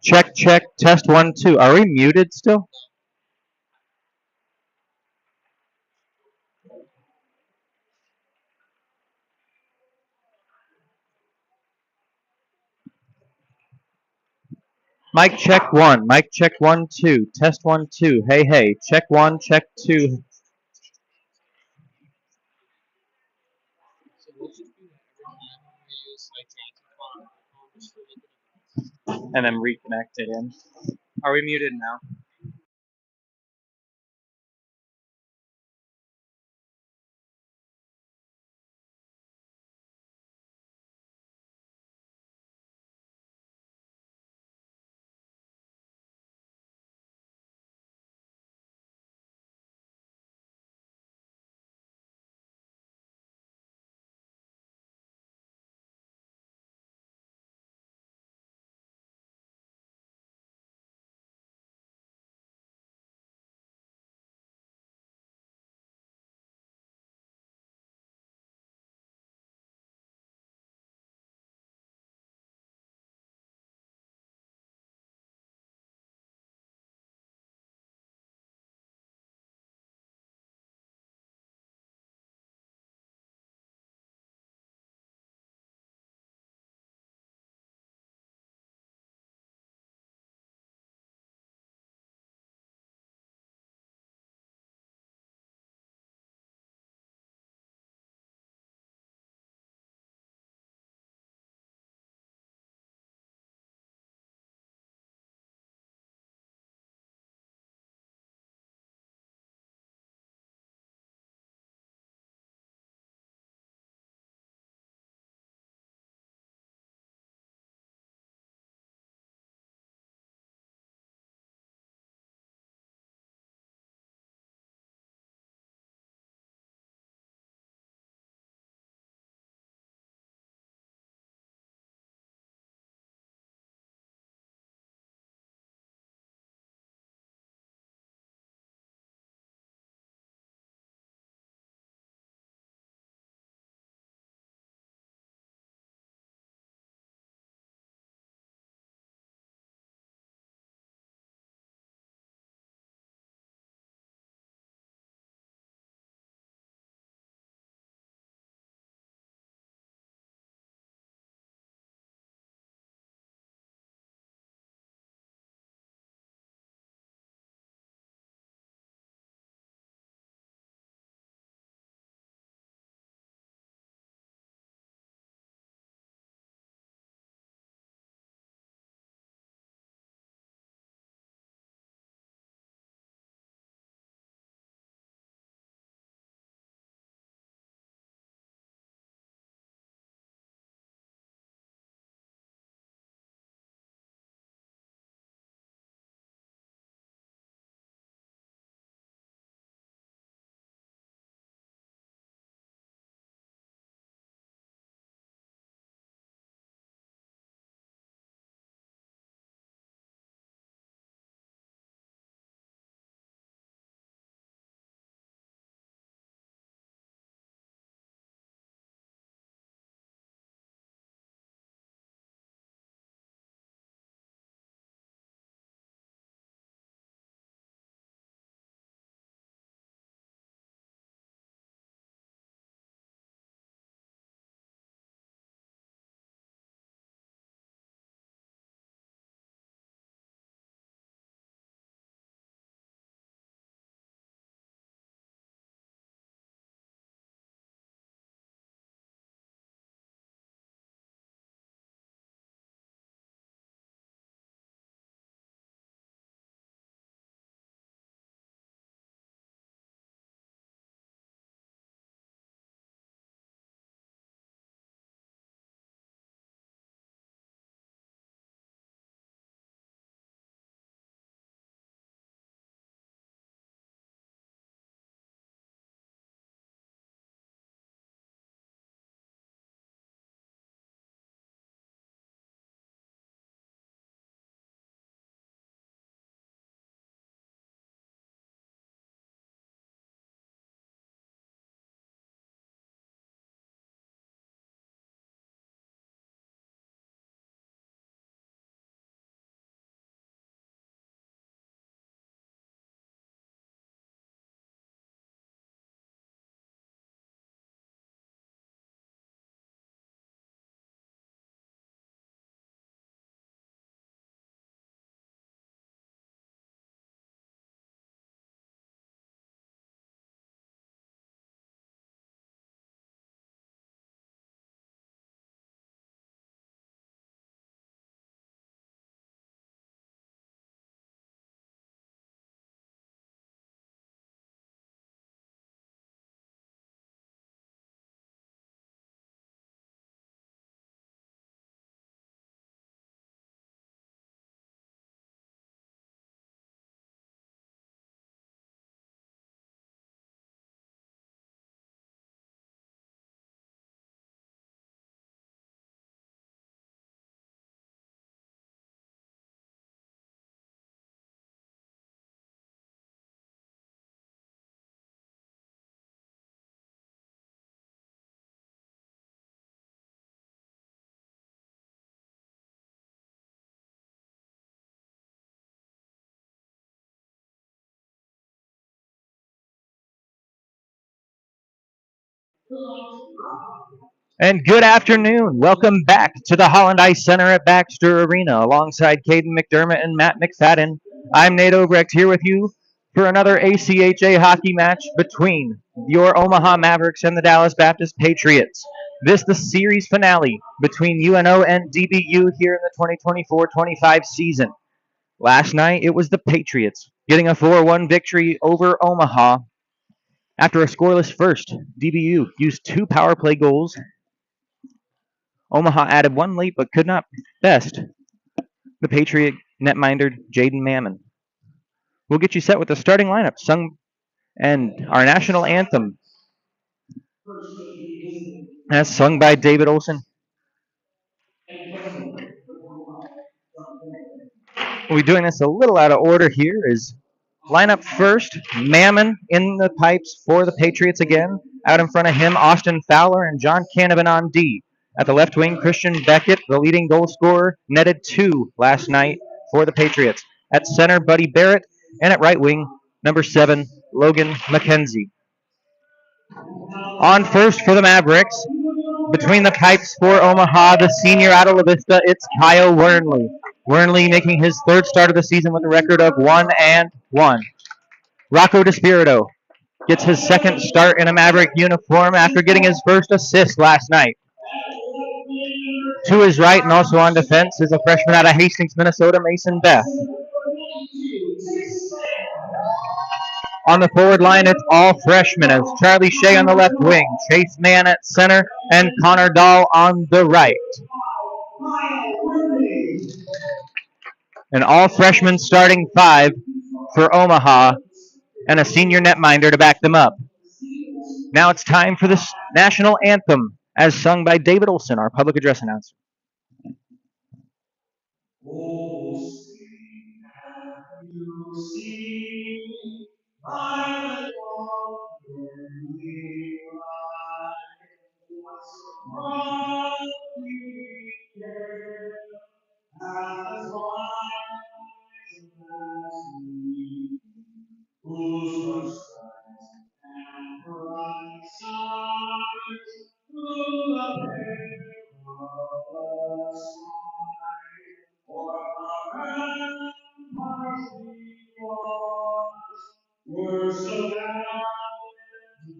Check, check, test 1, 2. Are we muted still? Mic check 1, mic check 1, 2, test 1, 2. Hey, hey, check 1, check 2. And then reconnect it in. Are we muted now? And good afternoon. Welcome back to the Holland Ice Center at Baxter Arena alongside Caden McDermott and Matt McFadden. I'm Nate Obrecht here with you for another ACHA hockey match between your Omaha Mavericks and the Dallas Baptist Patriots. This the series finale between UNO and DBU here in the 2024-25 season. Last night it was the Patriots getting a 4-1 victory over Omaha. After a scoreless first, DBU used 2 power play goals. Omaha added 1 late but could not best the Patriot netminder Jaden Mammon. We'll get you set with the starting lineup sung and our national anthem as sung by David Olson. We'll be doing this a little out of order here. Is lineup first, Mammon in the pipes for the Patriots again. Out in front of him, Austin Fowler and John Canavan on D. At the left wing, Christian Beckett, the leading goal scorer, netted 2 last night for the Patriots. At center, Buddy Barrett, and at right wing, number 7, Logan McKenzie. On first for the Mavericks, between the pipes for Omaha, the senior out of La Vista, it's Kyle Wernley. Wernley making his 3rd start of the season with a record of 1-1. Rocco DeSpirito gets his 2nd start in a Maverick uniform after getting his 1st assist last night. To his right and also on defense is a freshman out of Hastings, Minnesota, Mason Beth. On the forward line, it's all freshmen as Charlie Shea on the left wing, Chase Mann at center, and Connor Dahl on the right. An all freshman starting 5 for Omaha and a senior netminder to back them up. Now it's time for the national anthem as sung by David Olson, our public address announcer. Oh, sing, have you seen my lonely life was as wise as me, whose first signs and bright stars through the perilous night, for the ramparts were surrounded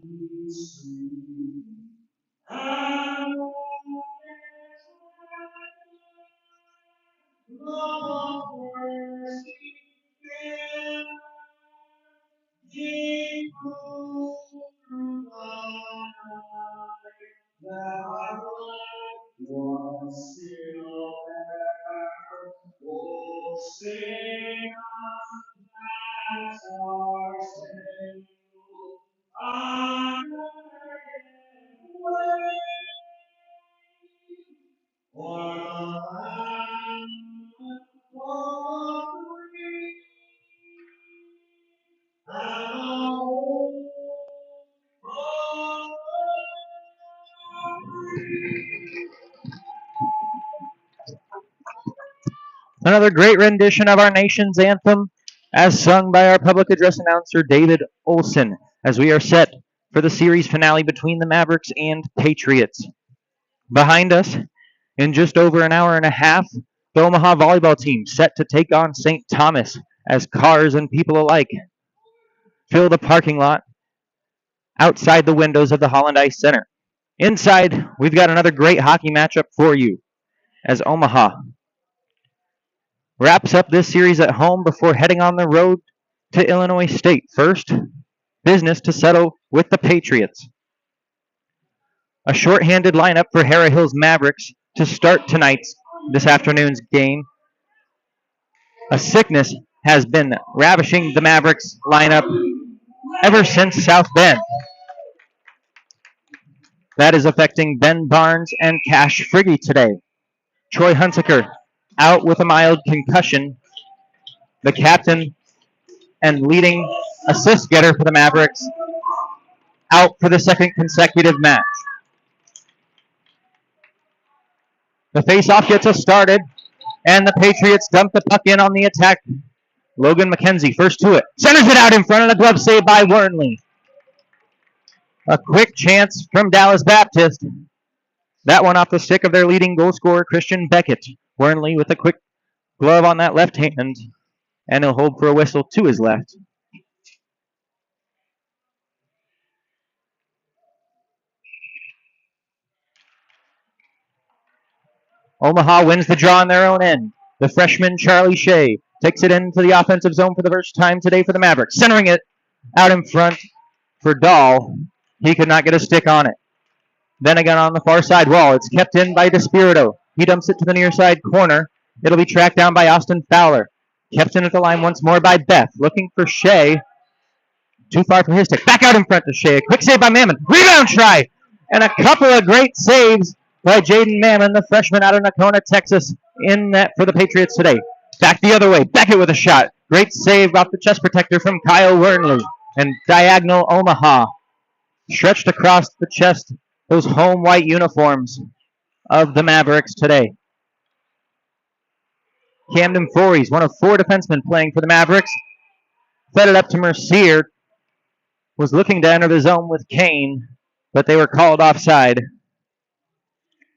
with street, and the thirsty fair, ye through the night, that our life was still there. Oh, sing us that our sail on the way, for the land was free, and the home was free. Another great rendition of our nation's anthem as sung by our public address announcer David Olson as we are set for the series finale between the Mavericks and Patriots. Behind us, in just over an hour and a half, the Omaha volleyball team set to take on St. Thomas as cars and people alike fill the parking lot outside the windows of the Holland Ice Center. Inside, we've got another great hockey matchup for you as Omaha wraps up this series at home before heading on the road to Illinois State. First, business to settle with the Patriots. A shorthanded lineup for Harrah Hills Mavericks to start this afternoon's game. A sickness has been ravishing the Mavericks lineup ever since South Bend. That is affecting Ben Barnes and Cash Friggy today. Troy Hunsaker out with a mild concussion. The captain and leading assist getter for the Mavericks out for the 2nd consecutive match. The face-off gets us started, and the Patriots dump the puck in on the attack. Logan McKenzie, first to it. Centers it out in front of the glove save by Wernley. A quick chance from Dallas Baptist. That one off the stick of their leading goal scorer, Christian Beckett. Wernley with a quick glove on that left hand, and he'll hold for a whistle to his left. Omaha wins the draw on their own end. The freshman, Charlie Shea, takes it into the offensive zone for the first time today for the Mavericks. Centering it out in front for Dahl. He could not get a stick on it. Then again on the far side wall. It's kept in by DeSpirito. He dumps it to the near side corner. It'll be tracked down by Austin Fowler. Kept in at the line once more by Beth. Looking for Shea. Too far for his stick. Back out in front to Shea. A quick save by Mammon. Rebound try. And a couple of great saves by Jaden Mammon, the freshman out of Nocona, Texas, in net for the Patriots today. Back the other way. Beckett with a shot. Great save off the chest protector from Kyle Wernley. And diagonal Omaha. Stretched across the chest, those home white uniforms of the Mavericks today. Camden Voorhees, one of 4 defensemen playing for the Mavericks. Fed it up to Mercier. Was looking to enter the zone with Kane, but they were called offside.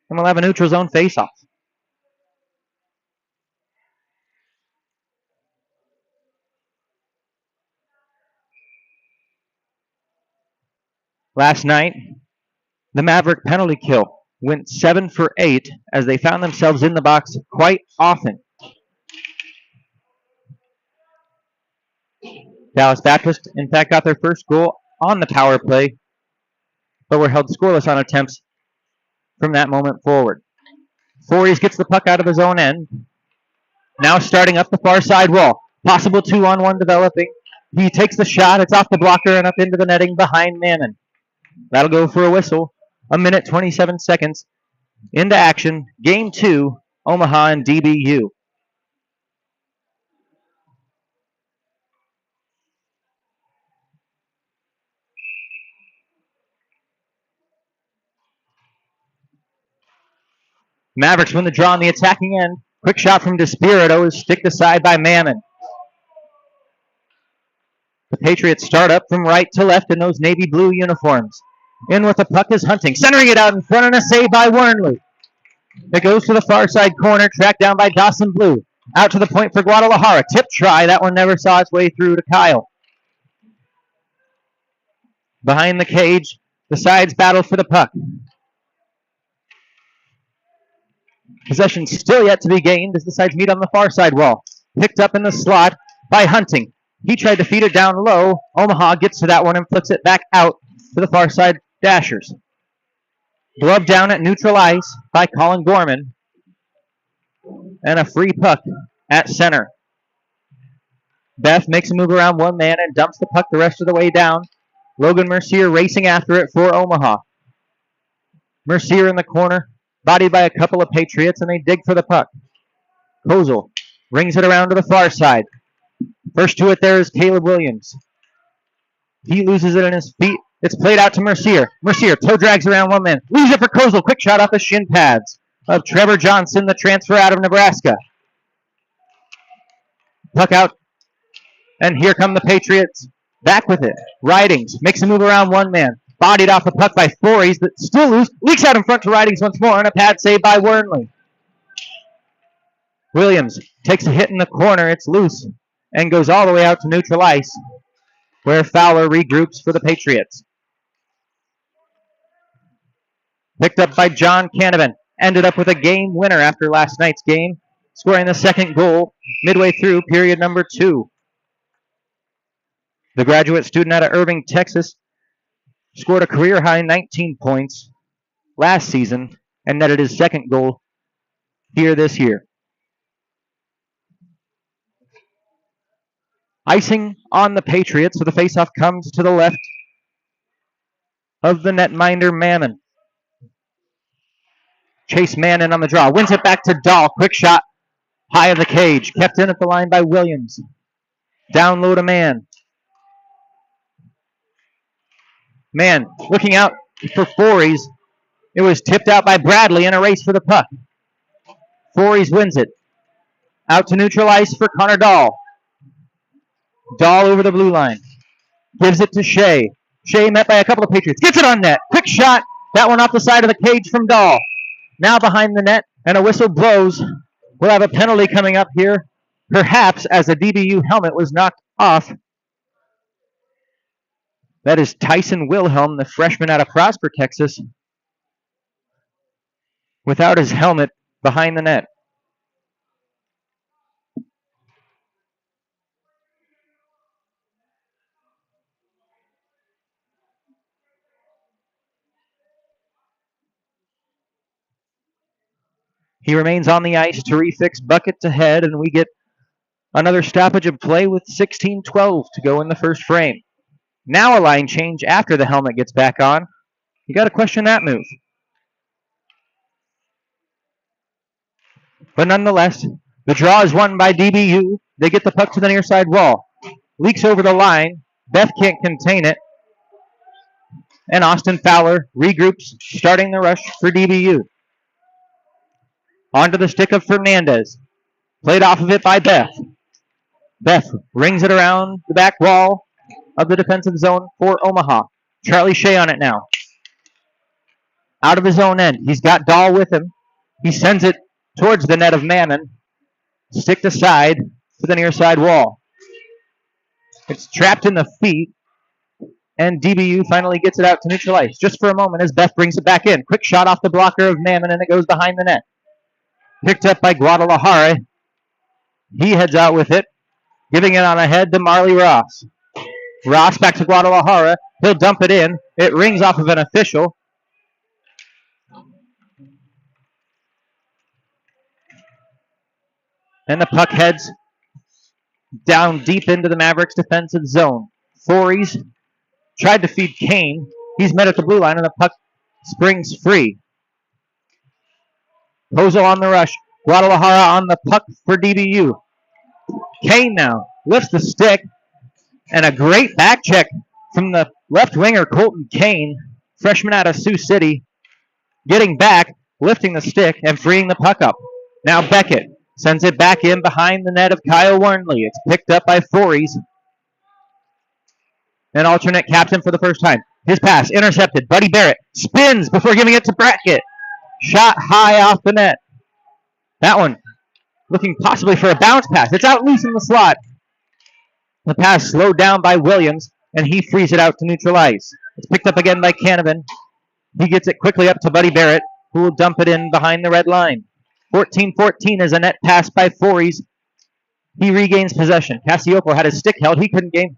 And we'll have a neutral zone faceoff. Last night, the Maverick penalty kill went 7 for 8 as they found themselves in the box quite often. Dallas Baptist, in fact, got their first goal on the power play, but were held scoreless on attempts from that moment forward. Voorhees gets the puck out of his own end. Now starting up the far side wall. Possible 2-on-1 developing. He takes the shot. It's off the blocker and up into the netting behind Mammon. That'll go for a whistle. 1 minute, 27 seconds into action. Game 2, Omaha and DBU. Mavericks win the draw on the attacking end. Quick shot from DeSpirito is sticked aside by Mammon. The Patriots start up from right to left in those navy blue uniforms. In with the puck is Hunting, centering it out in front and a save by Wernley. It goes to the far side corner, tracked down by Dawson Blue. Out to the point for Guadalajara. Tip try. That one never saw its way through to Kyle. Behind the cage, the sides battle for the puck. Possession still yet to be gained as the sides meet on the far side wall. Picked up in the slot by Hunting. He tried to feed it down low. Omaha gets to that one and flicks it back out to the far side Dashers. Glove down at neutral ice by Colin Gorman. And a free puck at center. Beth makes a move around one man and dumps the puck the rest of the way down. Logan Mercier racing after it for Omaha. Mercier in the corner, bodied by a couple of Patriots, and they dig for the puck. Kozel rings it around to the far side. First to it there is Caleb Williams. He loses it in his feet. It's played out to Mercier. Mercier toe drags around one man. Loses it for Kozel. Quick shot off the shin pads of Trevor Johnson, the transfer out of Nebraska. Puck out. And here come the Patriots. Back with it. Ridings makes a move around one man. Bodied off the puck by Voorhees, but still loose. Leaks out in front to Ridings once more, and a pad save by Wernley. Williams takes a hit in the corner. It's loose and goes all the way out to neutral ice, where Fowler regroups for the Patriots. Picked up by John Canavan. Ended up with a game winner after last night's game, scoring the second goal midway through period number 2. The graduate student out of Irving, Texas, scored a career-high 19 points last season and netted his second goal here this year. Icing on the Patriots, so the faceoff comes to the left of the netminder Mammon. Chase Mannon on the draw. Wins it back to Dahl. Quick shot high of the cage. Kept in at the line by Williams. Down low to Mann. Mann looking out for Voorhees. It was tipped out by Bradley in a race for the puck. Voorhees wins it. Out to neutral ice for Connor Dahl. Dahl over the blue line. Gives it to Shea. Shea met by a couple of Patriots. Gets it on net. Quick shot. That one off the side of the cage from Dahl. Now behind the net, and a whistle blows. We'll have a penalty coming up here, perhaps as a DBU helmet was knocked off. That is Tyson Wilhelm, the freshman out of Prosper, Texas, without his helmet behind the net. He remains on the ice to refix bucket to head, and we get another stoppage of play with 16:12 to go in the first frame. Now a line change after the helmet gets back on. You got to question that move. But nonetheless, the draw is won by DBU. They get the puck to the near side wall. Leaks over the line. Beth can't contain it. And Austin Fowler regroups, starting the rush for DBU. Onto the stick of Fernandez. Played off of it by Beth. Beth rings it around the back wall of the defensive zone for Omaha. Charlie Shea on it now. Out of his own end. He's got Dahl with him. He sends it towards the net of Mammon. Stick to side to the near side wall. It's trapped in the feet. And DBU finally gets it out to neutral ice. Just for a moment as Beth brings it back in. Quick shot off the blocker of Mammon, and it goes behind the net. Picked up by Guadalajara. He heads out with it. Giving it on ahead to Marley Ross. Ross back to Guadalajara. He'll dump it in. It rings off of an official. And the puck heads down deep into the Mavericks defensive zone. Fories tried to feed Kane. He's met at the blue line, and the puck springs free. Kozel on the rush. Guadalajara on the puck for DBU. Kane now lifts the stick. And a great back check from the left winger, Colton Kane, freshman out of Sioux City, getting back, lifting the stick, and freeing the puck up. Now Beckett sends it back in behind the net of Kyle Warnley. It's picked up by Fories. An alternate captain for the first time. His pass intercepted. Buddy Barrett spins before giving it to Brackett. Shot high off the net. That one looking possibly for a bounce pass. It's out loose in the slot. The pass slowed down by Williams, and he frees it out to neutral ice. It's picked up again by Canavan. He gets it quickly up to Buddy Barrett, who will dump it in behind the red line. 14-14 is a net pass by Fories. He regains possession. Cassiopo had his stick held. He couldn't gain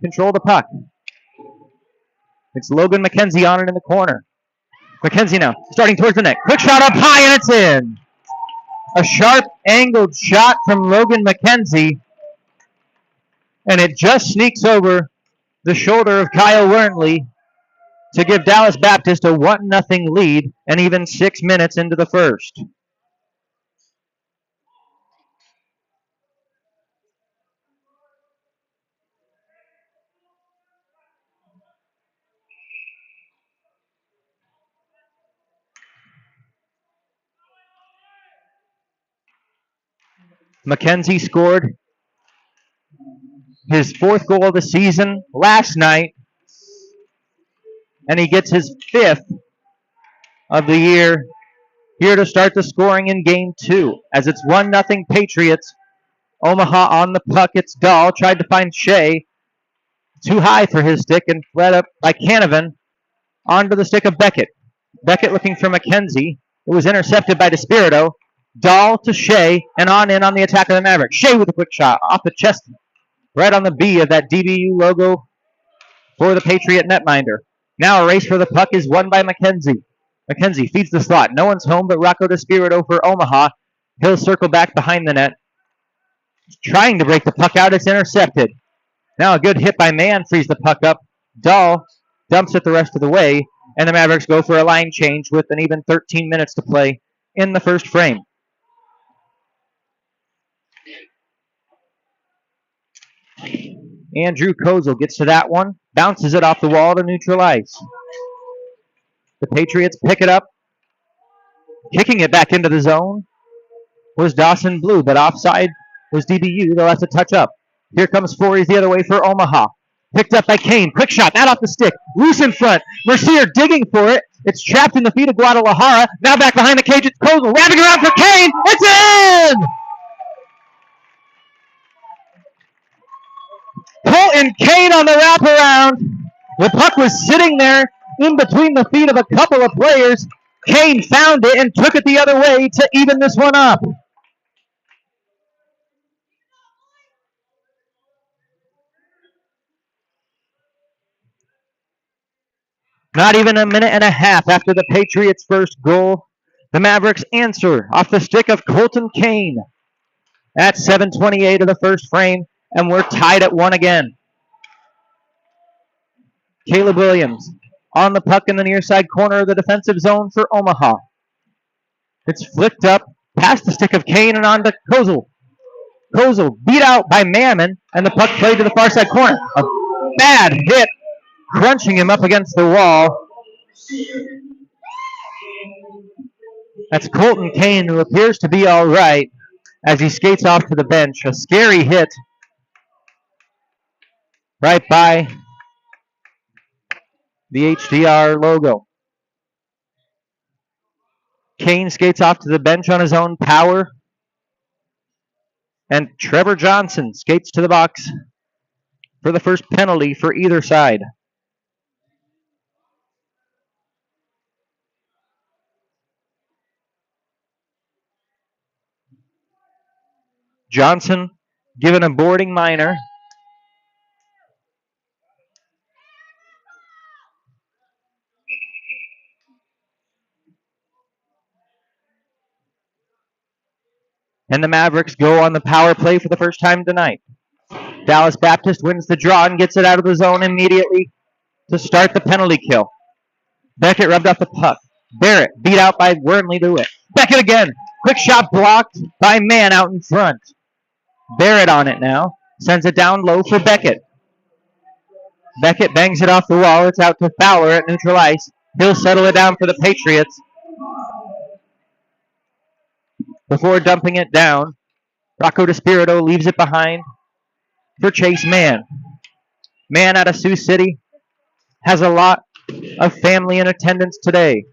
control of the puck. It's Logan McKenzie on it in the corner. McKenzie now, starting towards the net. Quick shot up high, and it's in. A sharp angled shot from Logan McKenzie. And it just sneaks over the shoulder of Kyle Wernley to give Dallas Baptist a 1-0 lead, and even 6 minutes into the first. McKenzie scored his 4th goal of the season last night, and he gets his 5th of the year here to start the scoring in Game 2. As it's 1-0 Patriots. Omaha on the puck. It's Dahl. Tried to find Shea. Too high for his stick and fled up by Canavan onto the stick of Beckett. Beckett looking for McKenzie. It was intercepted by DeSpirito. Dahl to Shea and on in on the attack of the Mavericks. Shea with a quick shot off the chest. Right on the B of that DBU logo for the Patriot netminder. Now a race for the puck is won by McKenzie. McKenzie feeds the slot. No one's home but Rocco DeSpirito for Omaha. He'll circle back behind the net. Trying to break the puck out. It's intercepted. Now a good hit by Mann frees the puck up. Dahl dumps it the rest of the way. And the Mavericks go for a line change with an even 13 minutes to play in the first frame. Andrew Kozel gets to that one, bounces it off the wall to neutral ice. The Patriots pick it up. Kicking it back into the zone was Dawson Blue, but offside was DBU. They'll have to touch up. Here comes Fories the other way for Omaha. Picked up by Kane. Quick shot. Out off the stick. Loose in front. Mercier digging for it. It's trapped in the feet of Guadalajara. Now back behind the cage. It's Kozel. Wrapping around for Kane. It's in! Colton Kane on the wraparound. The puck was sitting there in between the feet of a couple of players. Kane found it and took it the other way to even this one up. Not even a minute and a half after the Patriots' first goal, the Mavericks answer off the stick of Colton Kane at 7:28 of the first frame, and we're tied at 1 again. Caleb Williams on the puck in the near side corner of the defensive zone for Omaha. It's flicked up past the stick of Kane and on to Kozel. Kozel beat out by Mammon, and the puck played to the far side corner. A bad hit, crunching him up against the wall. That's Colton Kane, who appears to be all right as he skates off to the bench. A scary hit right by the HDR logo. Kane skates off to the bench on his own power. And Trevor Johnson skates to the box for the first penalty for either side. Johnson given a boarding minor. And the Mavericks go on the power play for the first time tonight. Dallas Baptist wins the draw and gets it out of the zone immediately to start the penalty kill. Beckett rubbed off the puck. Barrett beat out by Wernley to it. Beckett again. Quick shot blocked by Mann out in front. Barrett on it now. Sends it down low for Beckett. Beckett bangs it off the wall. It's out to Fowler at neutral ice. He'll settle it down for the Patriots. Before dumping it down, Rocco DeSpirito leaves it behind for Chase Mann. Mann out of Sioux City has a lot of family in attendance today.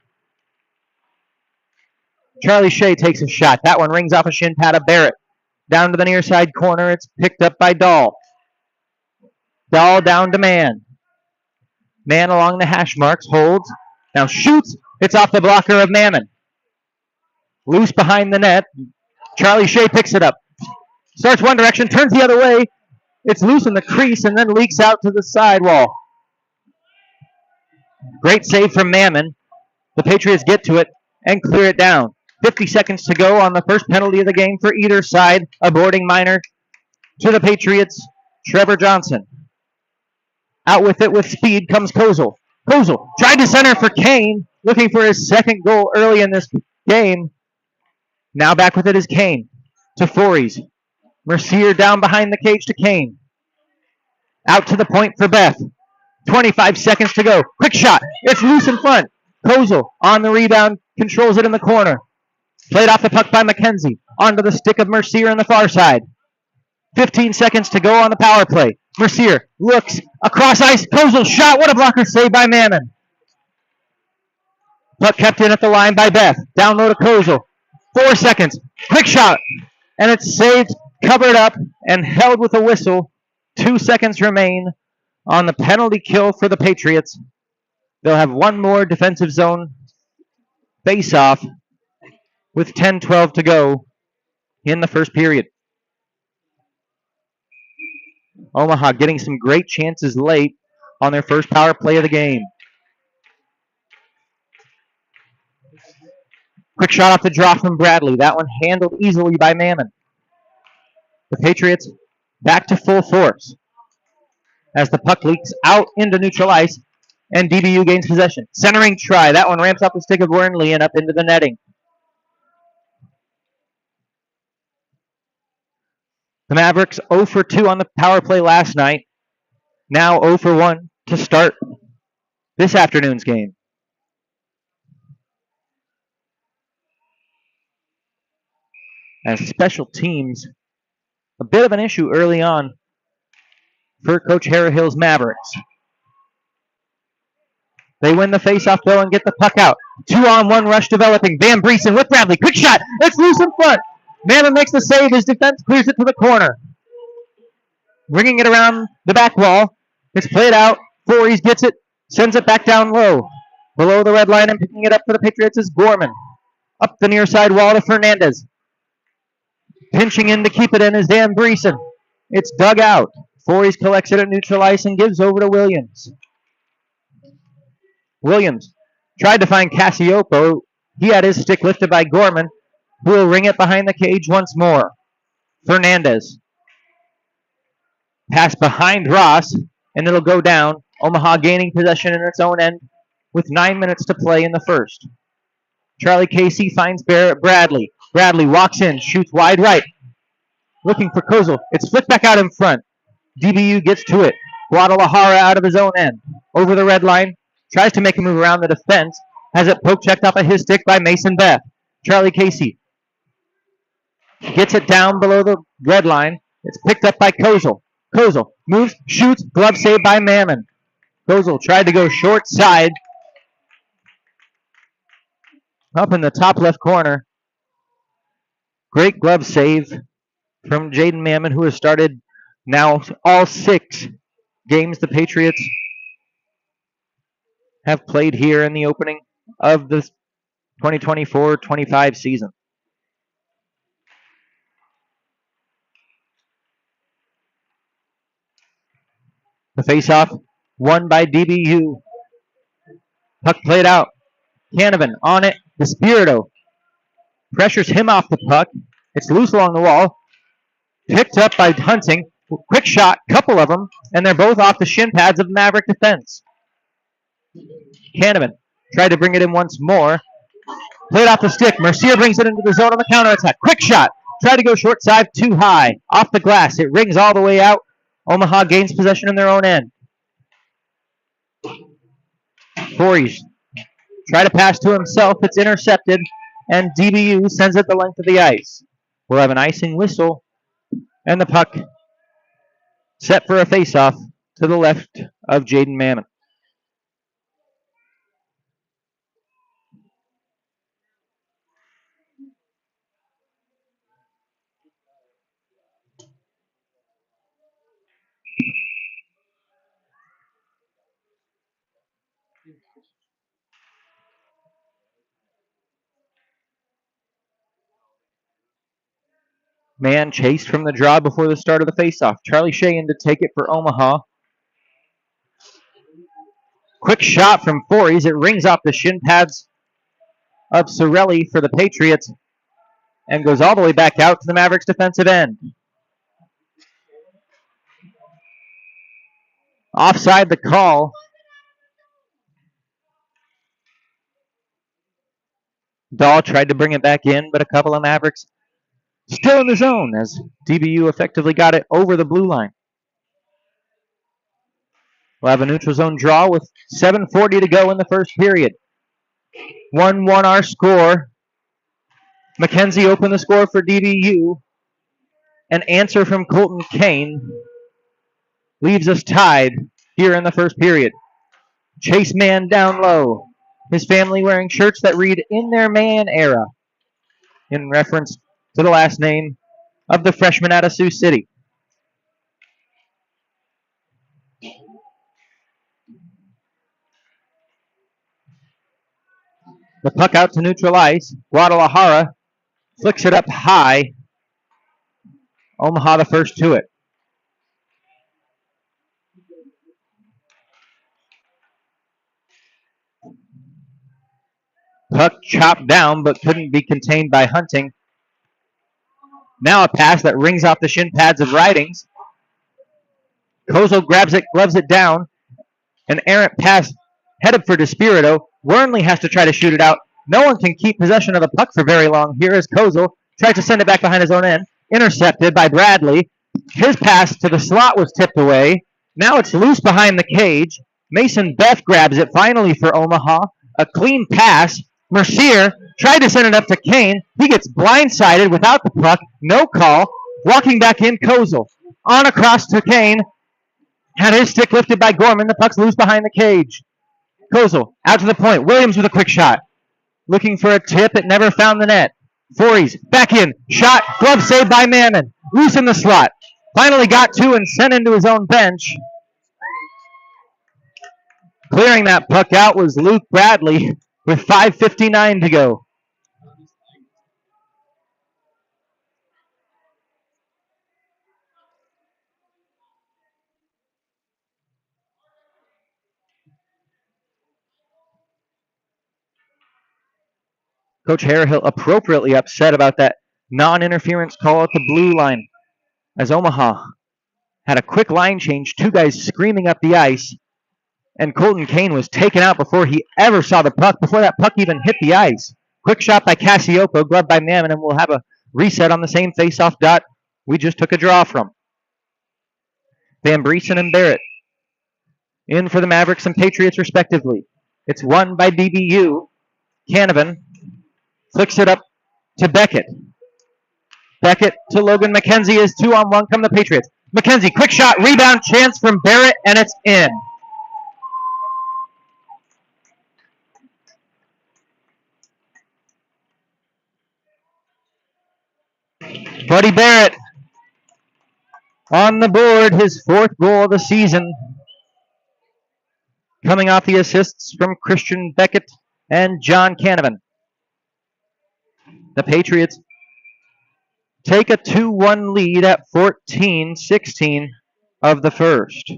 Charlie Shea takes a shot. That one rings off a shin pad of Barrett. Down to the near side corner. It's picked up by Dahl. Dahl down to Mann. Mann along the hash marks. Holds. Now shoots. It's off the blocker of Mammon. Loose behind the net. Charlie Shea picks it up. Starts one direction. Turns the other way. It's loose in the crease and then leaks out to the sidewall. Great save from Mammon. The Patriots get to it and clear it down. 50 seconds to go on the first penalty of the game for either side. A boarding minor to the Patriots. Trevor Johnson. Out with it with speed comes Kozel. Kozel tried to center for Kane, looking for his second goal early in this game. Now back with it is Kane to Fories. Mercier down behind the cage to Kane. Out to the point for Beth. 25 seconds to go. Quick shot. It's loose in front. Kozel on the rebound, controls it in the corner. Played off the puck by McKenzie. Onto the stick of Mercier on the far side. 15 seconds to go on the power play. Mercier looks across ice. Kozel shot. What a blocker save by Mammon. Puck kept in at the line by Beth. Down low to Kozel. 4 seconds. Quick shot. And it's saved, covered up, and held with a whistle. 2 seconds remain on the penalty kill for the Patriots. They'll have one more defensive zone face-off with 10-12 to go in the first period. Omaha getting some great chances late on their first power play of the game. Quick shot off the draw from Bradley. That one handled easily by Mammon. The Patriots back to full force as the puck leaks out into neutral ice and DBU gains possession. Centering try. That one ramps off the stick of Wernley and up into the netting. The Mavericks 0 for 2 on the power play last night. Now 0 for 1 to start this afternoon's game. As special teams, a bit of an issue early on for Coach Harrahill's Mavericks. They win the faceoff though and get the puck out. 2-on-1 rush developing. Van Briesen with Bradley. Quick shot. It's loose in front. Mammon makes the save. His defense clears it to the corner. Bringing it around the back wall. It's played out. Voorhees gets it. Sends it back down low. Below the red line and picking it up for the Patriots is Gorman. Up the near side wall to Fernandez. Pinching in to keep it in is Van Briesen. It's dug out. Voorhees collects it at neutral ice and gives over to Williams. Williams tried to find Cassiopo. He had his stick lifted by Gorman, who will ring it behind the cage once more. Fernandez. Pass behind Ross, and it'll go down. Omaha gaining possession in its own end with 9 minutes to play in the first. Charlie Casey finds Bradley. Bradley walks in, shoots wide right. Looking for Kozel. It's flicked back out in front. DBU gets to it. Guadalajara out of his own end. Over the red line. Tries to make a move around the defense. Has it poke checked off of his stick by Mason Beth. Charlie Casey gets it down below the red line. It's picked up by Kozel. Kozel moves, shoots, glove save by Mammon. Kozel tried to go short side. Up in the top left corner. Great glove save from Jaden Mammon, who has started now all 6 games the Patriots have played here in the opening of the 2024-25 season. The faceoff won by DBU. Puck played out. Canavan on it. Despirito pressures him off the puck. It's loose along the wall. Picked up by Hunting. Quick shot, couple of them, and they're both off the shin pads of Maverick defense. Canavan tried to bring it in once more. Played off the stick. Mercier brings it into the zone on the counterattack. Quick shot. Tried to go short side, too high. Off the glass. It rings all the way out. Omaha gains possession in their own end. Voorhees try to pass to himself. It's intercepted, and DBU sends it the length of the ice. We'll have an icing whistle, and the puck set for a faceoff to the left of Jaden Mammon. Man chased from the draw before the start of the faceoff. Charlie Shea in to take it for Omaha. Quick shot from Voorhees. It rings off the shin pads of Sorelli for the Patriots and goes all the way back out to the Mavericks defensive end. Offside the call. Dahl tried to bring it back in, but a couple of Mavericks still in the zone as DBU effectively got it over the blue line. We'll have a neutral zone draw with 7:40 to go in the first period. 1-1 our score. McKenzie opened the score for DBU. An answer from Colton Kane leaves us tied here in the first period. Chase Man down low. His family wearing shirts that read "In Their Man Era" in reference to the last name of the freshman out of Sioux City. The puck out to neutral ice. Guadalajara flicks it up high. Omaha the first to it. Puck chopped down but couldn't be contained by Hunting. Now a pass that rings off the shin pads of Ridings. Kozel grabs it, gloves it down. An errant pass headed for Despirito. Wernley has to try to shoot it out. No one can keep possession of the puck for very long here as Kozel tries to send it back behind his own end. Intercepted by Bradley. His pass to the slot was tipped away. Now it's loose behind the cage. Mason Beth grabs it finally for Omaha. A clean pass. Mercier tried to send it up to Kane. He gets blindsided without the puck. No call. Walking back in, Kozel. On across to Kane. Had his stick lifted by Gorman. The puck's loose behind the cage. Kozel out to the point. Williams with a quick shot. Looking for a tip. It never found the net. Voorhees back in. Shot. Glove saved by Mammon. Loose in the slot. Finally got to and sent into his own bench. Clearing that puck out was Luke Bradley with 5:59 to go. Coach Harehill appropriately upset about that non-interference call at the blue line as Omaha had a quick line change, two guys screaming up the ice, and Colton Kane was taken out before he ever saw the puck, before that puck even hit the ice. Quick shot by Cassiopo, gloved by Mammon, and we'll have a reset on the same face-off dot we just took a draw from. Van Briesen and Barrett in for the Mavericks and Patriots respectively. It's won by DBU. Canavan flicks it up to Beckett. Beckett to Logan McKenzie is 2-on-1. Come the Patriots. McKenzie, quick shot, rebound chance from Barrett, and it's in. Buddy Barrett on the board, his fourth goal of the season. Coming off the assists from Christian Beckett and John Canavan. The Patriots take a 2-1 lead at 14-16 of the first.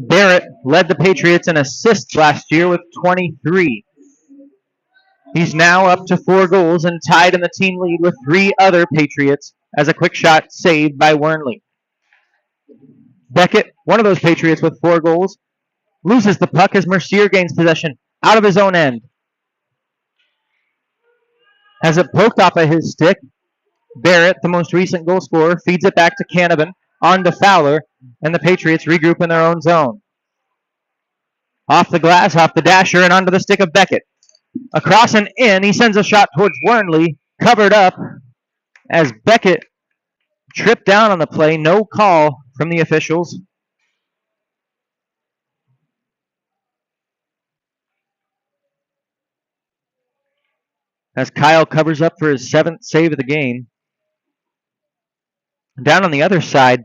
Barrett led the Patriots in assists last year with 23. He's now up to 4 goals and tied in the team lead with 3 other Patriots as a quick shot saved by Wernley. Beckett, one of those Patriots with 4 goals, loses the puck as Mercier gains possession out of his own end. Has it poked off of his stick. Barrett, the most recent goal scorer, feeds it back to Canavan, on to Fowler, and the Patriots regroup in their own zone. Off the glass, off the dasher, and onto the stick of Beckett. Across and in, he sends a shot towards Wernley, covered up as Beckett tripped down on the play. No call from the officials. As Kyle covers up for his 7th save of the game. Down on the other side,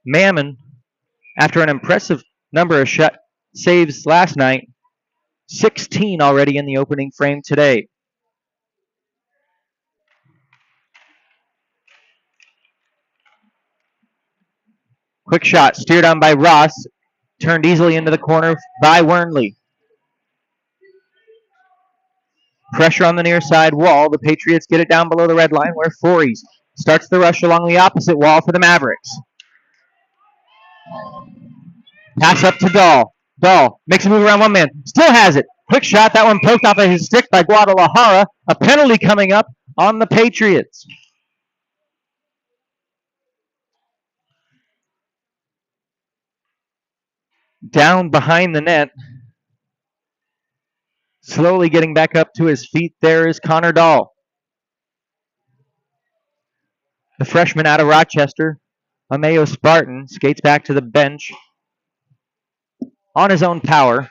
Mammon, after an impressive number of saves last night, 16 already in the opening frame today. Quick shot, steered on by Ross, turned easily into the corner by Wernley. Pressure on the near side wall. The Patriots get it down below the red line where Voorhees starts the rush along the opposite wall for the Mavericks. Pass up to Dahl. Dahl makes a move around one man. Still has it. Quick shot. That one poked off of his stick by Guadalajara. A penalty coming up on the Patriots. Down behind the net. Slowly getting back up to his feet there is Connor Dahl. The freshman out of Rochester, Ameo Spartan, skates back to the bench on his own power.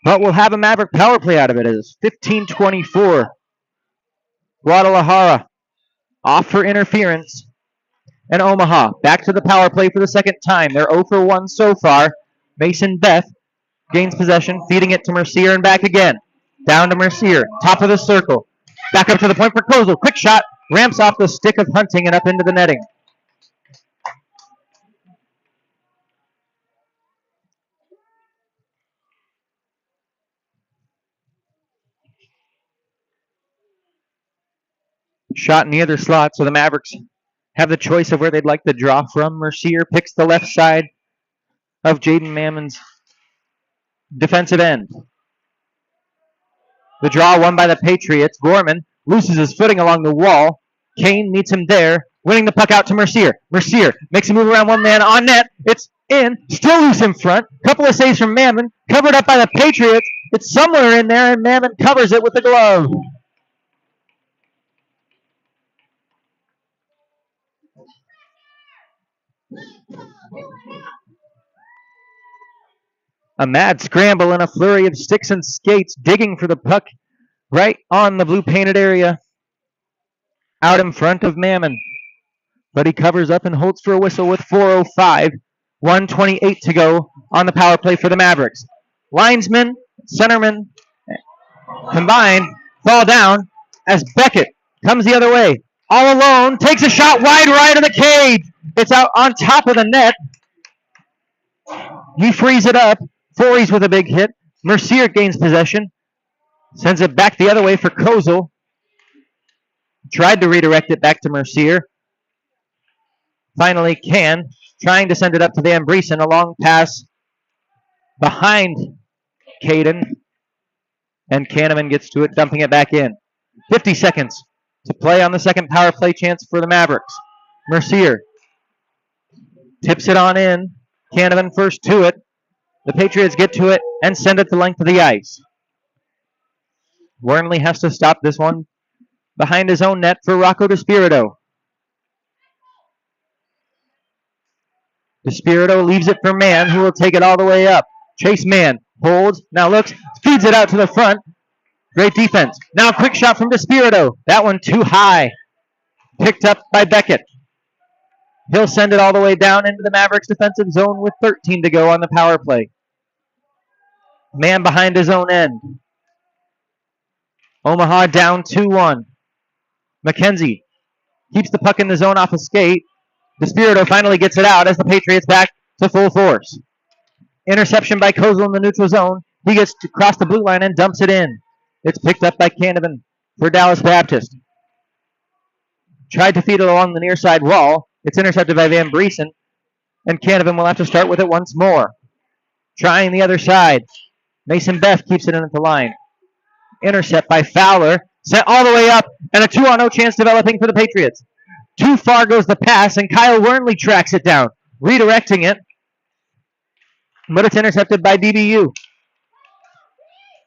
But we'll have a Maverick power play out of it as 15-24. Guadalajara off for interference. And Omaha back to the power play for the second time. They're 0 for 1 so far. Mason Beth gains possession, feeding it to Mercier and back again. Down to Mercier, top of the circle. Back up to the point for Kozel. Quick shot, ramps off the stick of Hunting and up into the netting. Shot in the other slot, so the Mavericks have the choice of where they'd like to draw from. Mercier picks the left side of Jaden Mammon's defensive end. The draw won by the Patriots. Gorman loses his footing along the wall. Kane meets him there, winning the puck out to Mercier. Mercier makes a move around one man on net. It's in, still loose in front. Couple of saves from Mammon, covered up by the Patriots. It's somewhere in there, and Mammon covers it with the glove. A mad scramble and a flurry of sticks and skates, digging for the puck right on the blue painted area out in front of Mammon. But he covers up and holds for a whistle with 4:05. 1:28 to go on the power play for the Mavericks. Linesman, centerman combined fall down as Beckett comes the other way. All alone, takes a shot wide right of the cage. It's out on top of the net. He frees it up. Forey's with a big hit. Mercier gains possession. Sends it back the other way for Kozel. Tried to redirect it back to Mercier. Finally can. Trying to send it up to Van Briesen. A long pass behind Caden. And Kahneman gets to it, dumping it back in. 50 seconds to play on the second power play chance for the Mavericks. Mercier tips it on in. Kahneman first to it. The Patriots get to it and send it the length of the ice. Wernley has to stop this one behind his own net for Rocco DeSpirito. DeSpirito leaves it for Mann, who will take it all the way up. Chase Mann holds, now looks, feeds it out to the front. Great defense. Now a quick shot from DeSpirito. That one too high. Picked up by Beckett. He'll send it all the way down into the Mavericks defensive zone with 13 to go on the power play. Man behind his own end. Omaha down 2-1. McKenzie keeps the puck in the zone off a skate. DeSpirito finally gets it out as the Patriots back to full force. Interception by Kozel in the neutral zone. He gets to cross the blue line and dumps it in. It's picked up by Canavan for Dallas Baptist. Tried to feed it along the near side wall. It's intercepted by Van Briesen, and Canavan will have to start with it once more. Trying the other side. Mason Beth keeps it in at the line. Intercept by Fowler. Sent all the way up, and a 2-on-0 chance developing for the Patriots. Too far goes the pass, and Kyle Wernley tracks it down, redirecting it. But it's intercepted by DBU.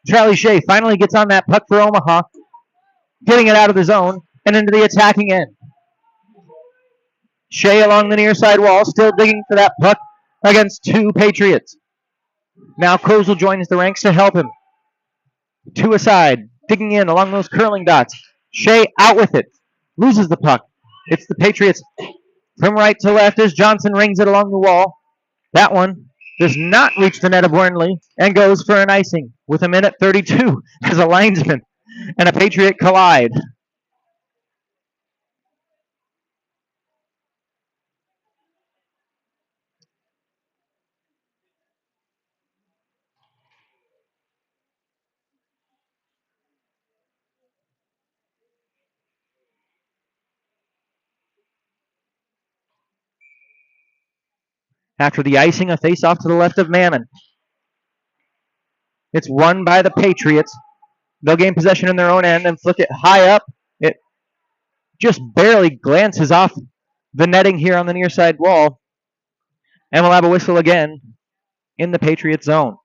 Charlie Shea finally gets on that puck for Omaha, getting it out of the zone and into the attacking end. Shea along the near side wall, still digging for that puck against two Patriots. Now Kozel joins the ranks to help him. Two aside, digging in along those curling dots. Shea out with it, loses the puck. It's the Patriots from right to left as Johnson rings it along the wall. That one does not reach the net of Wernley and goes for an icing with 1:32 as a linesman and a Patriot collide. After the icing, a face-off to the left of Mammon. It's won by the Patriots. They'll gain possession in their own end and flick it high up. It just barely glances off the netting here on the near side wall. And we'll have a whistle again in the Patriots zone.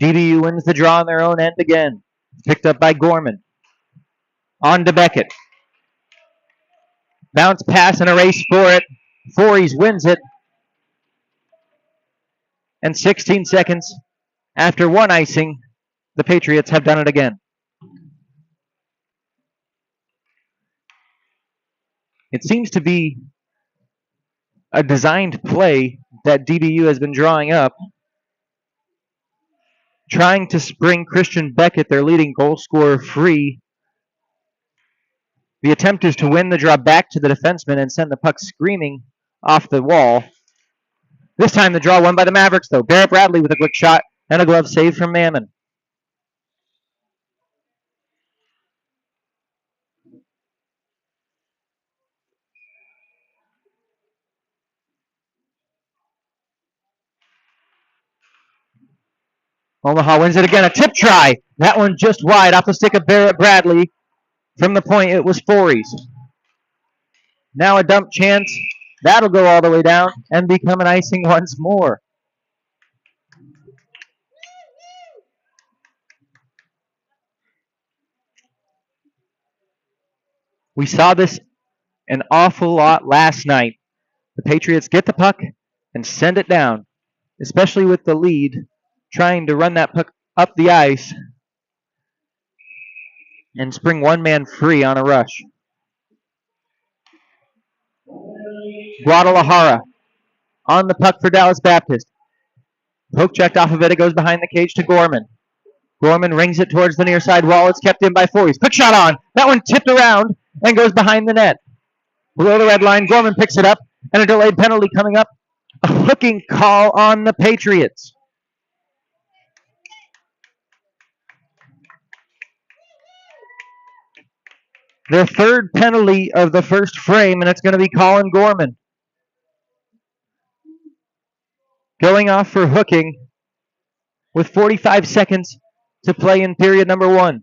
DBU wins the draw on their own end again. Picked up by Gorman. On to Beckett. Bounce pass and a race for it. Voorhees wins it. And 16 seconds after one icing, the Patriots have done it again. It seems to be a designed play that DBU has been drawing up, trying to spring Christian Beckett, their leading goal scorer, free. The attempt is to win the draw back to the defenseman and send the puck screaming off the wall. This time the draw won by the Mavericks, though. Barrett Bradley with a quick shot and a glove save from Mammon. Omaha wins it again. A tip try. That one just wide off the stick of Barrett Bradley. From the point, it was Forey's. Now a dump chance. That'll go all the way down and become an icing once more. We saw this an awful lot last night. The Patriots get the puck and send it down, especially with the lead, trying to run that puck up the ice and spring one man free on a rush. Guadalajara on the puck for Dallas Baptist. Poke checked off of it. It goes behind the cage to Gorman. Gorman rings it towards the near side wall. It's kept in by Forey's. Quick shot on. That one tipped around and goes behind the net. Below the red line, Gorman picks it up, and a delayed penalty coming up. A hooking call on the Patriots. Their third penalty of the first frame, and it's going to be Colin Gorman. Going off for hooking with 45 seconds to play in period number 1.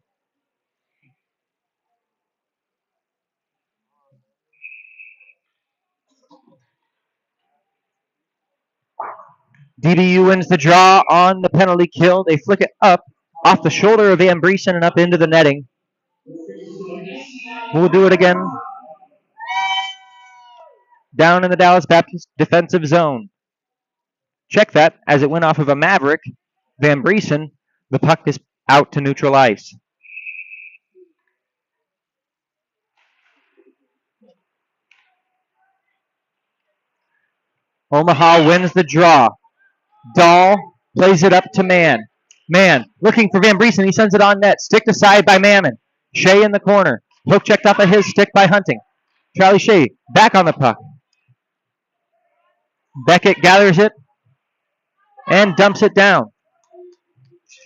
DBU wins the draw on the penalty kill. They flick it up off the shoulder of Van Briesen and up into the netting. We'll do it again down in the Dallas Baptist defensive zone. Check that as it went off of a Maverick, Van Briesen. The puck is out to neutral ice. Omaha wins the draw. Dahl plays it up to Mann. Mann looking for Van Briesen. He sends it on net. Sticked aside by Mammon. Shea in the corner. Poke checked off of his stick by Hunting. Charlie Shea back on the puck. Beckett gathers it and dumps it down.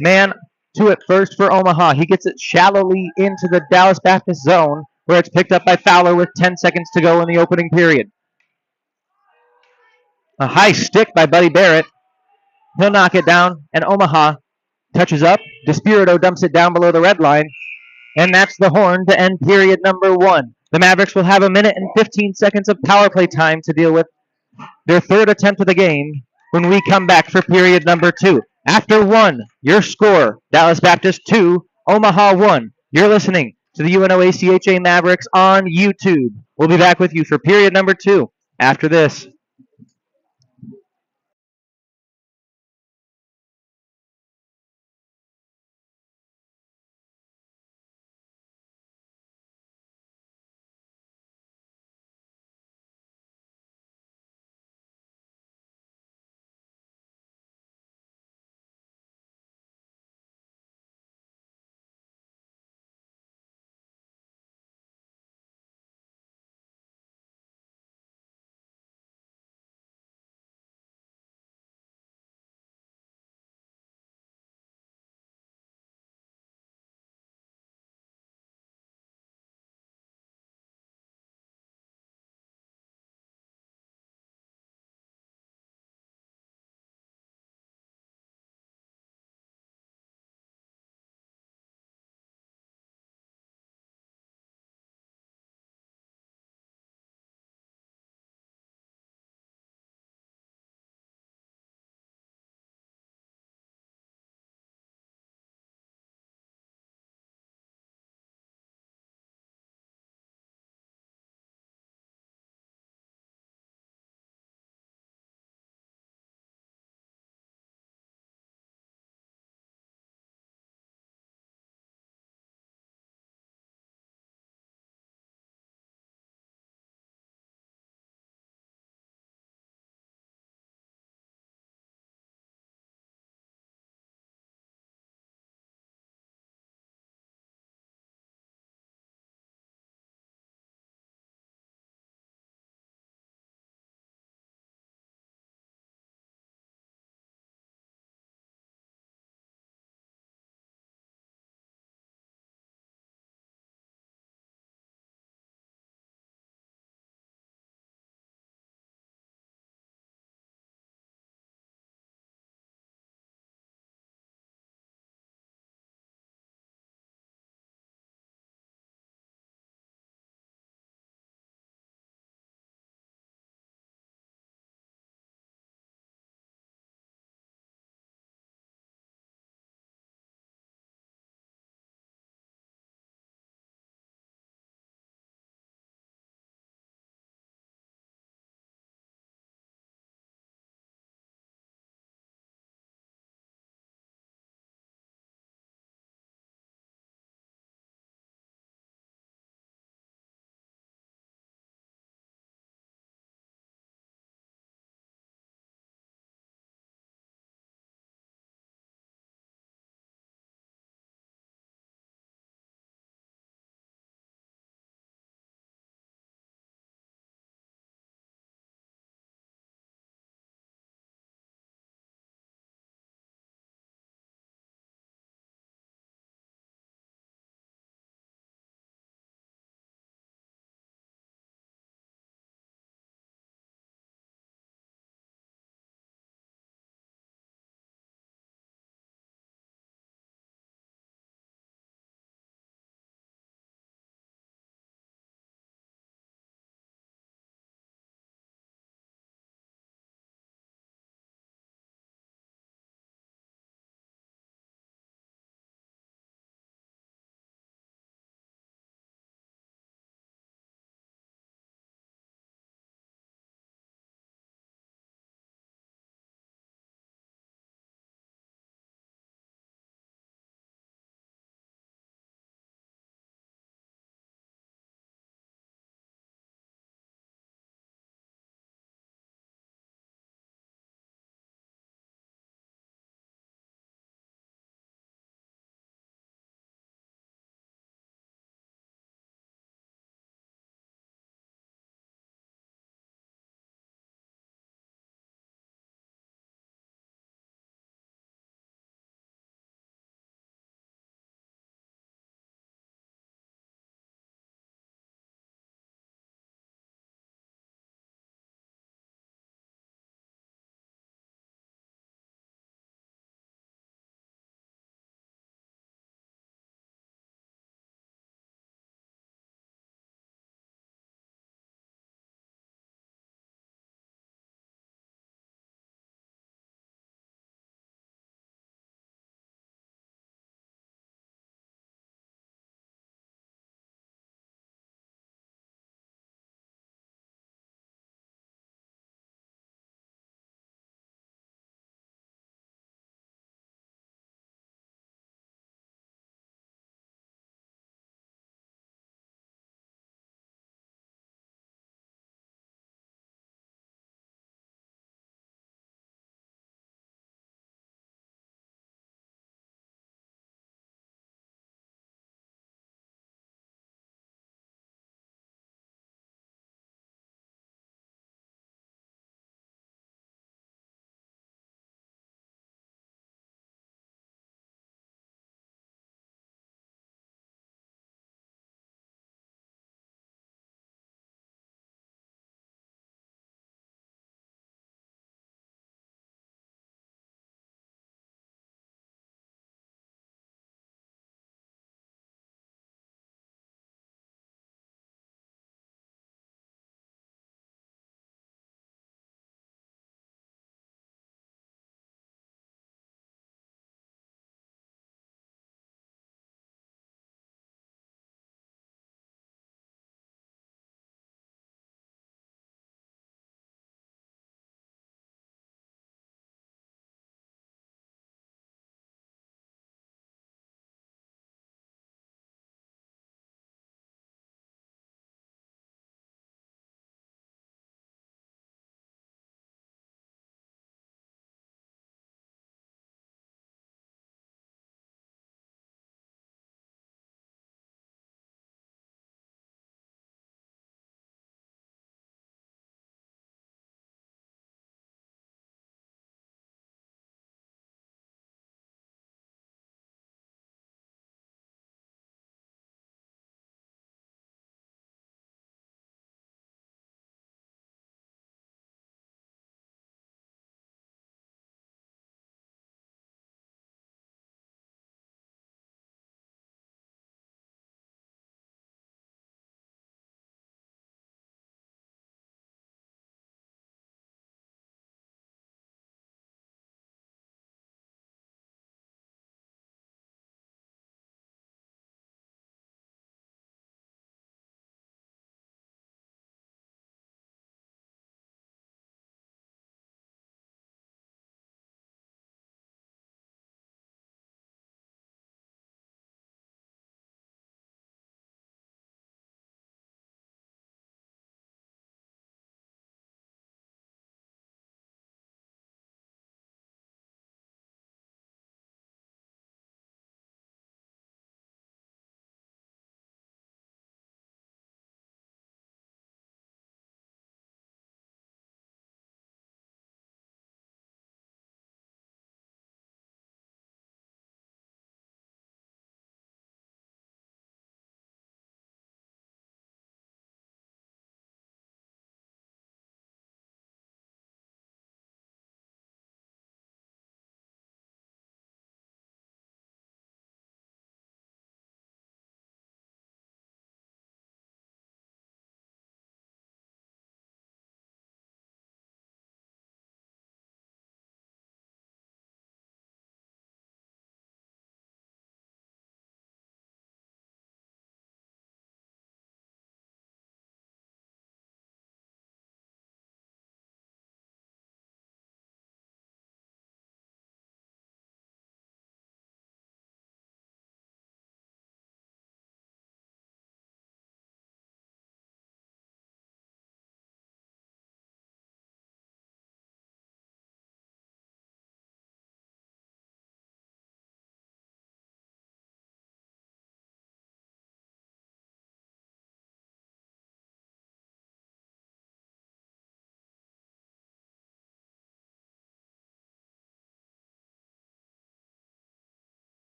Mann to it first for Omaha. He gets it shallowly into the Dallas Baptist zone where it's picked up by Fowler with 10 seconds to go in the opening period. A high stick by Buddy Barrett. He'll knock it down, and Omaha touches up. Despirito dumps it down below the red line, and that's the horn to end period number 1. The Mavericks will have a minute and 15 seconds of power play time to deal with their third attempt of the game when we come back for period number 2. After 1, your score, Dallas Baptist 2, Omaha 1. You're listening to the UNO-ACHA Mavericks on YouTube. We'll be back with you for period number 2 after this.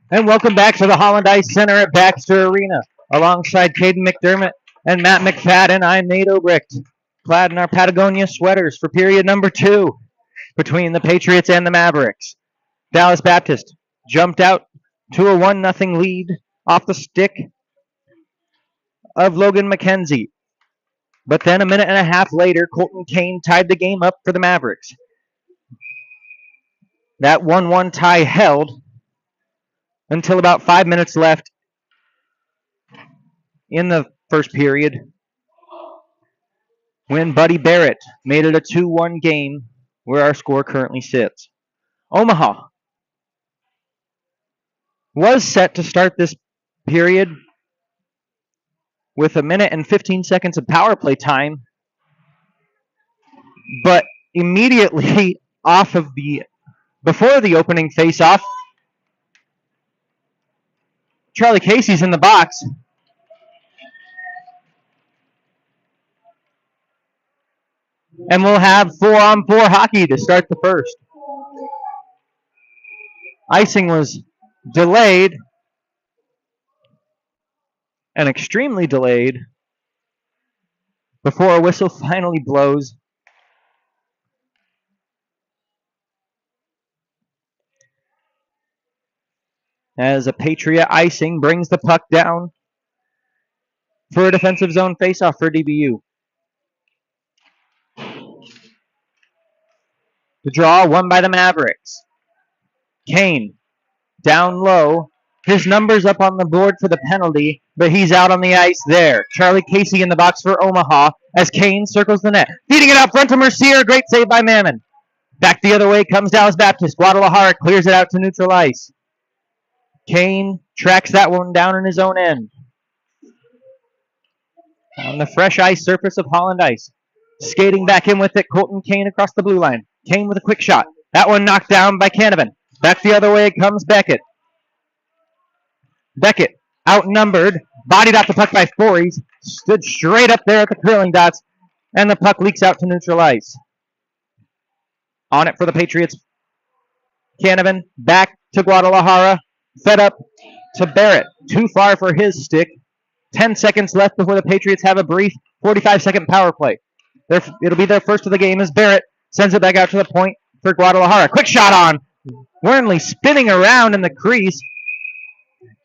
And welcome back to the Holland Ice Center at Baxter Arena. Alongside Caden McDermott and Matt McFadden, I'm Nate Obrecht, clad in our Patagonia sweaters for period number 2 between the Patriots and the Mavericks. Dallas Baptist jumped out to a 1-0 lead off the stick of Logan McKenzie. But then a minute and a half later, Colton Kane tied the game up for the Mavericks. That 1-1 tie held until about 5 minutes left in the first period when Buddy Barrett made it a 2-1 game where our score currently sits. Omaha was set to start this period with 1 minute and 15 seconds of power play time, but immediately before the opening face-off, Charlie Casey's in the box. And we'll have 4-on-4 hockey to start the first. Icing was delayed, and extremely delayed, before a whistle finally blows. As a Patriot icing brings the puck down for a defensive zone faceoff for DBU. The draw won by the Mavericks. Kane down low. His number's up on the board for the penalty, but he's out on the ice there. Charlie Casey in the box for Omaha as Kane circles the net. Feeding it out front to Mercier. Great save by Mammon. Back the other way comes Dallas Baptist. Guadalajara clears it out to neutral ice. Kane tracks that one down in his own end. On the fresh ice surface of Holland Ice. Skating back in with it, Colton Kane across the blue line. Kane with a quick shot. That one knocked down by Canavan. Back the other way comes Beckett. Beckett, outnumbered, bodied out the puck by Fories, stood straight up there at the curling dots, and the puck leaks out to neutral ice. On it for the Patriots. Canavan, back to Guadalajara, fed up to Barrett. Too far for his stick. 10 seconds left before the Patriots have a brief 45-second power play. It'll be their first of the game as Barrett sends it back out to the point for Guadalajara. Quick shot on. Wernley spinning around in the crease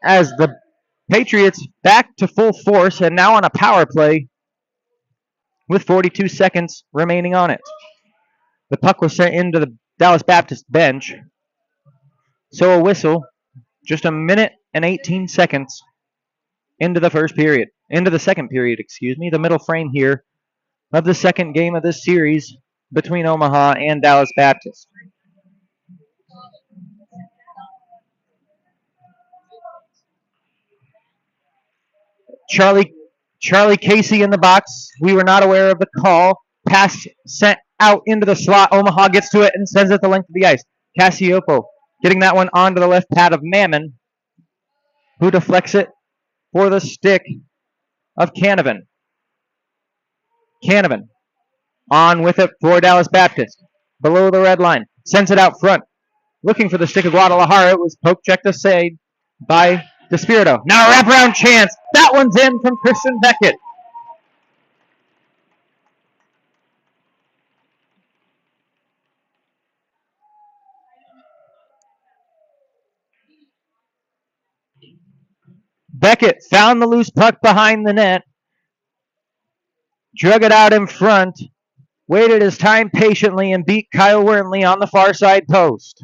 as the Patriots back to full force and now on a power play with 42 seconds remaining on it. The puck was sent into the Dallas Baptist bench. So a whistle, just 1 minute and 18 seconds into the second period, the middle frame here of the second game of this series between Omaha and Dallas Baptist. Charlie Casey in the box. We were not aware of the call. Pass sent out into the slot. Omaha gets to it and sends it the length of the ice. Cassiopo getting that one onto the left pad of Mammon, who deflects it for the stick of Canavan. Canavan on with it for Dallas Baptist. Below the red line. Sends it out front. Looking for the stick of Guadalajara. It was poke checked aside by DeSpirito. Now a wraparound chance. That one's in from Christian Beckett. Beckett found the loose puck behind the net. Drug it out in front. Waited his time patiently and beat Kyle Wernley on the far side post.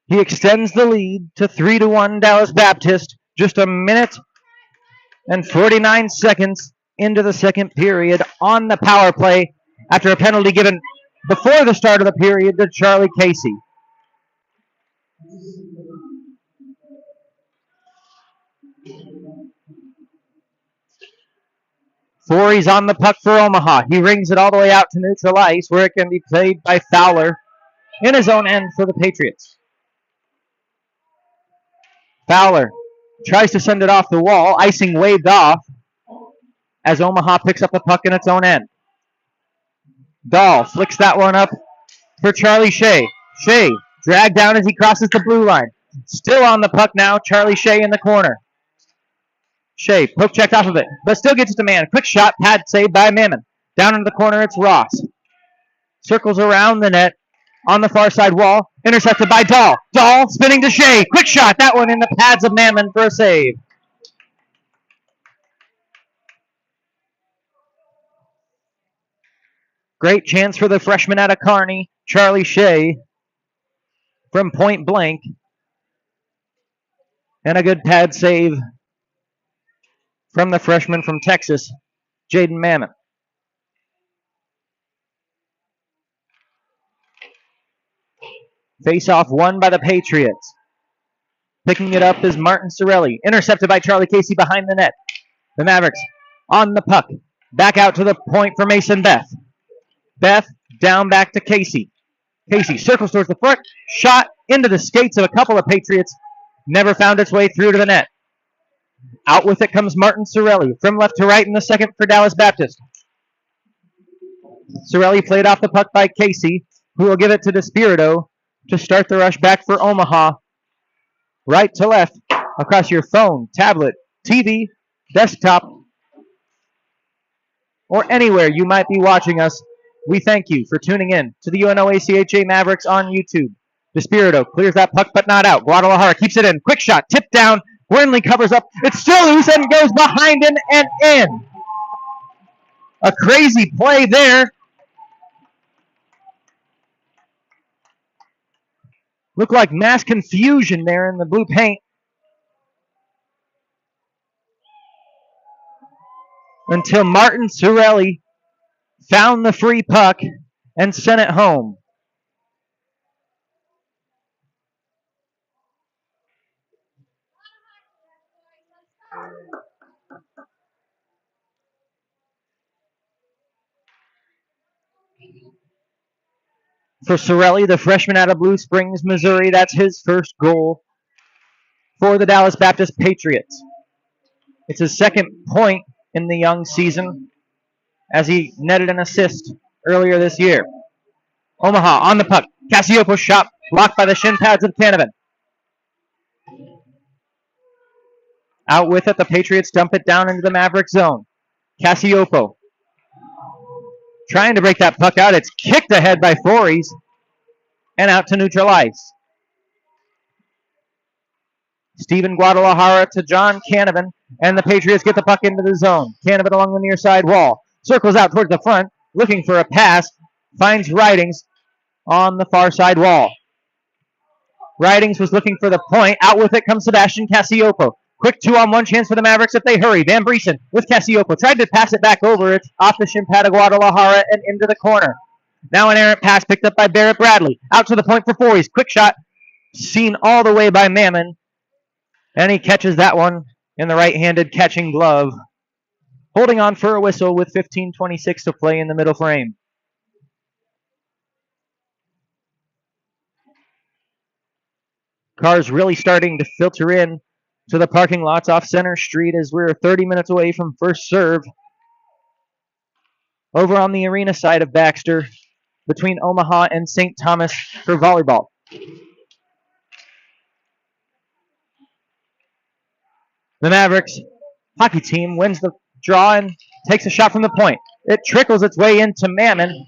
He extends the lead to 3-1 Dallas Baptist. Just 1 minute and 49 seconds into the second period on the power play after a penalty given before the start of the period to Charlie Casey. Fories on the puck for Omaha. He rings it all the way out to neutral ice where it can be played by Fowler in his own end for the Patriots. Fowler tries to send it off the wall. Icing waved off as Omaha picks up the puck in its own end. Dahl flicks that one up for Charlie Shea. Shea dragged down as he crosses the blue line. Still on the puck now. Charlie Shea in the corner. Shea poke checked off of it, but still gets it to man. Quick shot, pad saved by Mammon. Down in the corner, it's Ross. Circles around the net on the far side wall. Intercepted by Dahl. Dahl spinning to Shea. Quick shot, that one in the pads of Mammon for a save. Great chance for the freshman out of Kearney, Charlie Shea, from point blank. And a good pad save from the freshman from Texas, Jaden Mammon. Face-off won by the Patriots. Picking it up is Martin Sorelli. Intercepted by Charlie Casey behind the net. The Mavericks on the puck. Back out to the point for Mason Beth. Beth down back to Casey. Casey circles towards the front. Shot into the skates of a couple of Patriots. Never found its way through to the net. Out with it comes Martin Sorelli. From left to right in the second for Dallas Baptist. Sorelli played off the puck by Casey, who will give it to Despirito to start the rush back for Omaha. Right to left, across your phone, tablet, TV, desktop, or anywhere you might be watching us. We thank you for tuning in to the UNO-ACHA Mavericks on YouTube. Despirito clears that puck, but not out. Guadalajara keeps it in. Quick shot, tipped down. Wernley covers up. It's still loose and goes behind him and in. A crazy play there. Looked like mass confusion there in the blue paint. Until Martin Sorelli found the free puck and sent it home. For Sorelli, the freshman out of Blue Springs, Missouri, that's his first goal for the Dallas Baptist Patriots. It's his second point in the young season as he netted an assist earlier this year. Omaha on the puck. Cassiopo shot blocked by the shin pads of Canavan. Out with it, the Patriots dump it down into the Maverick zone. Cassiopo trying to break that puck out. It's kicked ahead by Fories and out to neutral ice. Stephen Guadalajara to John Canavan, and the Patriots get the puck into the zone. Canavan along the near side wall. Circles out towards the front, looking for a pass. Finds Ridings on the far side wall. Ridings was looking for the point. Out with it comes Sebastian Cassiopo. Quick 2-on-1 chance for the Mavericks if they hurry. Van Briesen with Cassiopo. Tried to pass it back over. It's off the shin pad of Guadalajara and into the corner. Now an errant pass picked up by Barrett Bradley. Out to the point for Fories. Quick shot. Seen all the way by Mammon. And he catches that one in the right-handed catching glove. Holding on for a whistle with 15:26 to play in the middle frame. Cars really starting to filter in to the parking lots off Center Street as we're 30 minutes away from first serve. Over on the arena side of Baxter, between Omaha and St. Thomas for volleyball. The Mavericks hockey team wins the draw and takes a shot from the point. It trickles its way into Mammon.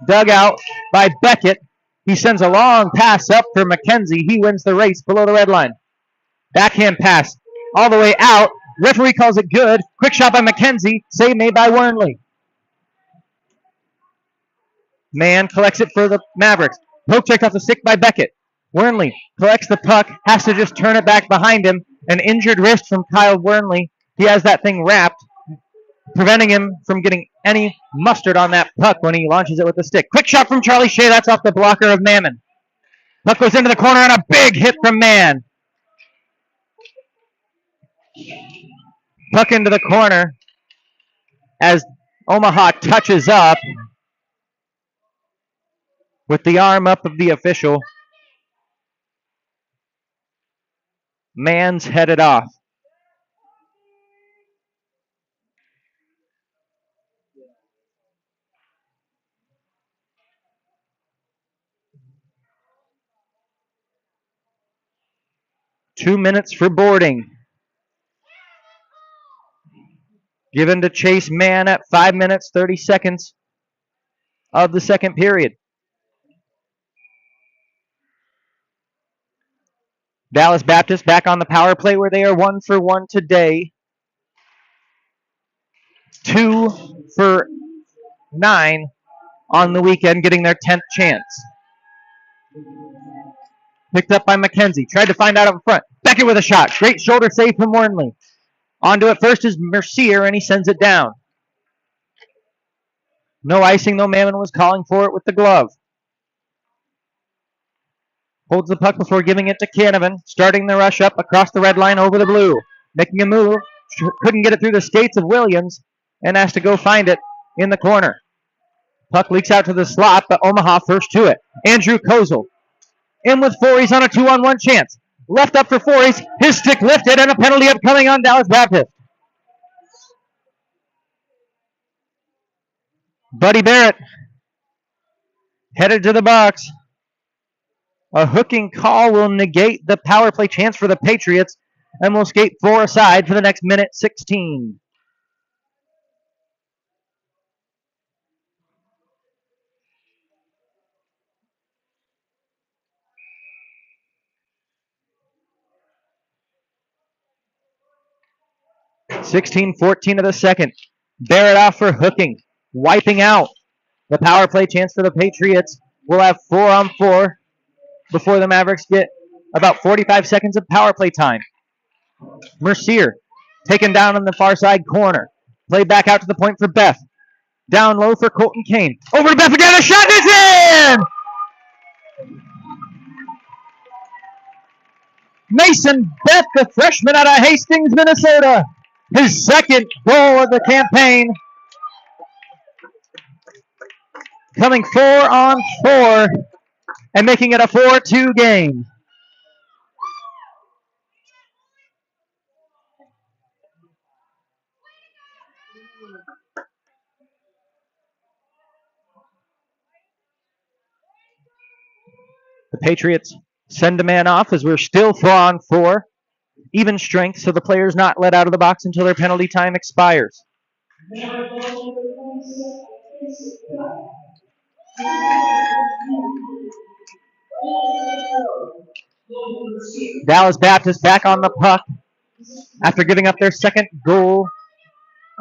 Dug out by Beckett. He sends a long pass up for McKenzie. He wins the race below the red line. Backhand pass all the way out. Referee calls it good. Quick shot by McKenzie. Save made by Wernley. Mann collects it for the Mavericks. Poke checked off the stick by Beckett. Wernley collects the puck. Has to just turn it back behind him. An injured wrist from Kyle Wernley. He has that thing wrapped, preventing him from getting any mustard on that puck when he launches it with the stick. Quick shot from Charlie Shea. That's off the blocker of Mammon. Puck goes into the corner and a big hit from Mann. Puck into the corner as Omaha touches up with the arm up of the official. Mann's headed off. Two minutes for boarding. Given to Chase Mann at 5 minutes, 30 seconds of the second period. Dallas Baptist back on the power play where they are 1 for 1 today. 2 for 9 on the weekend, getting their 10th chance. Picked up by McKenzie. Tried to find out up front. Beckett with a shot. Great shoulder save from Wernley. Onto it first is Mercier, and he sends it down. No icing, though Mammon was calling for it with the glove. Holds the puck before giving it to Canavan. Starting the rush up across the red line over the blue. Making a move. Couldn't get it through the skates of Williams and has to go find it in the corner. Puck leaks out to the slot, but Omaha first to it. Andrew Kozel in with Voorhees on a 2-on-1 chance. Left up for Voorhees. His stick lifted and a penalty upcoming on Dallas Baptist. Buddy Barrett headed to the box. A hooking call will negate the power play chance for the Patriots and will skate 4 aside for the next minute 16. (16:14 of the second). Barrett off for hooking, wiping out the power play chance for the Patriots. We'll have 4-on-4 before the Mavericks get about 45 seconds of power play time. Mercier taken down in the far side corner. Played back out to the point for Beth. Down low for Colton Kane. Over to Beth again. A shot is in! Mason Beth, the freshman out of Hastings, Minnesota. His second goal of the campaign. Coming 4-on-4 and making it a 4-2 game. The Patriots send a man off as we're still 4-on-4. Even strength, so the player's not let out of the box until their penalty time expires. Dallas Baptist back on the puck after giving up their second goal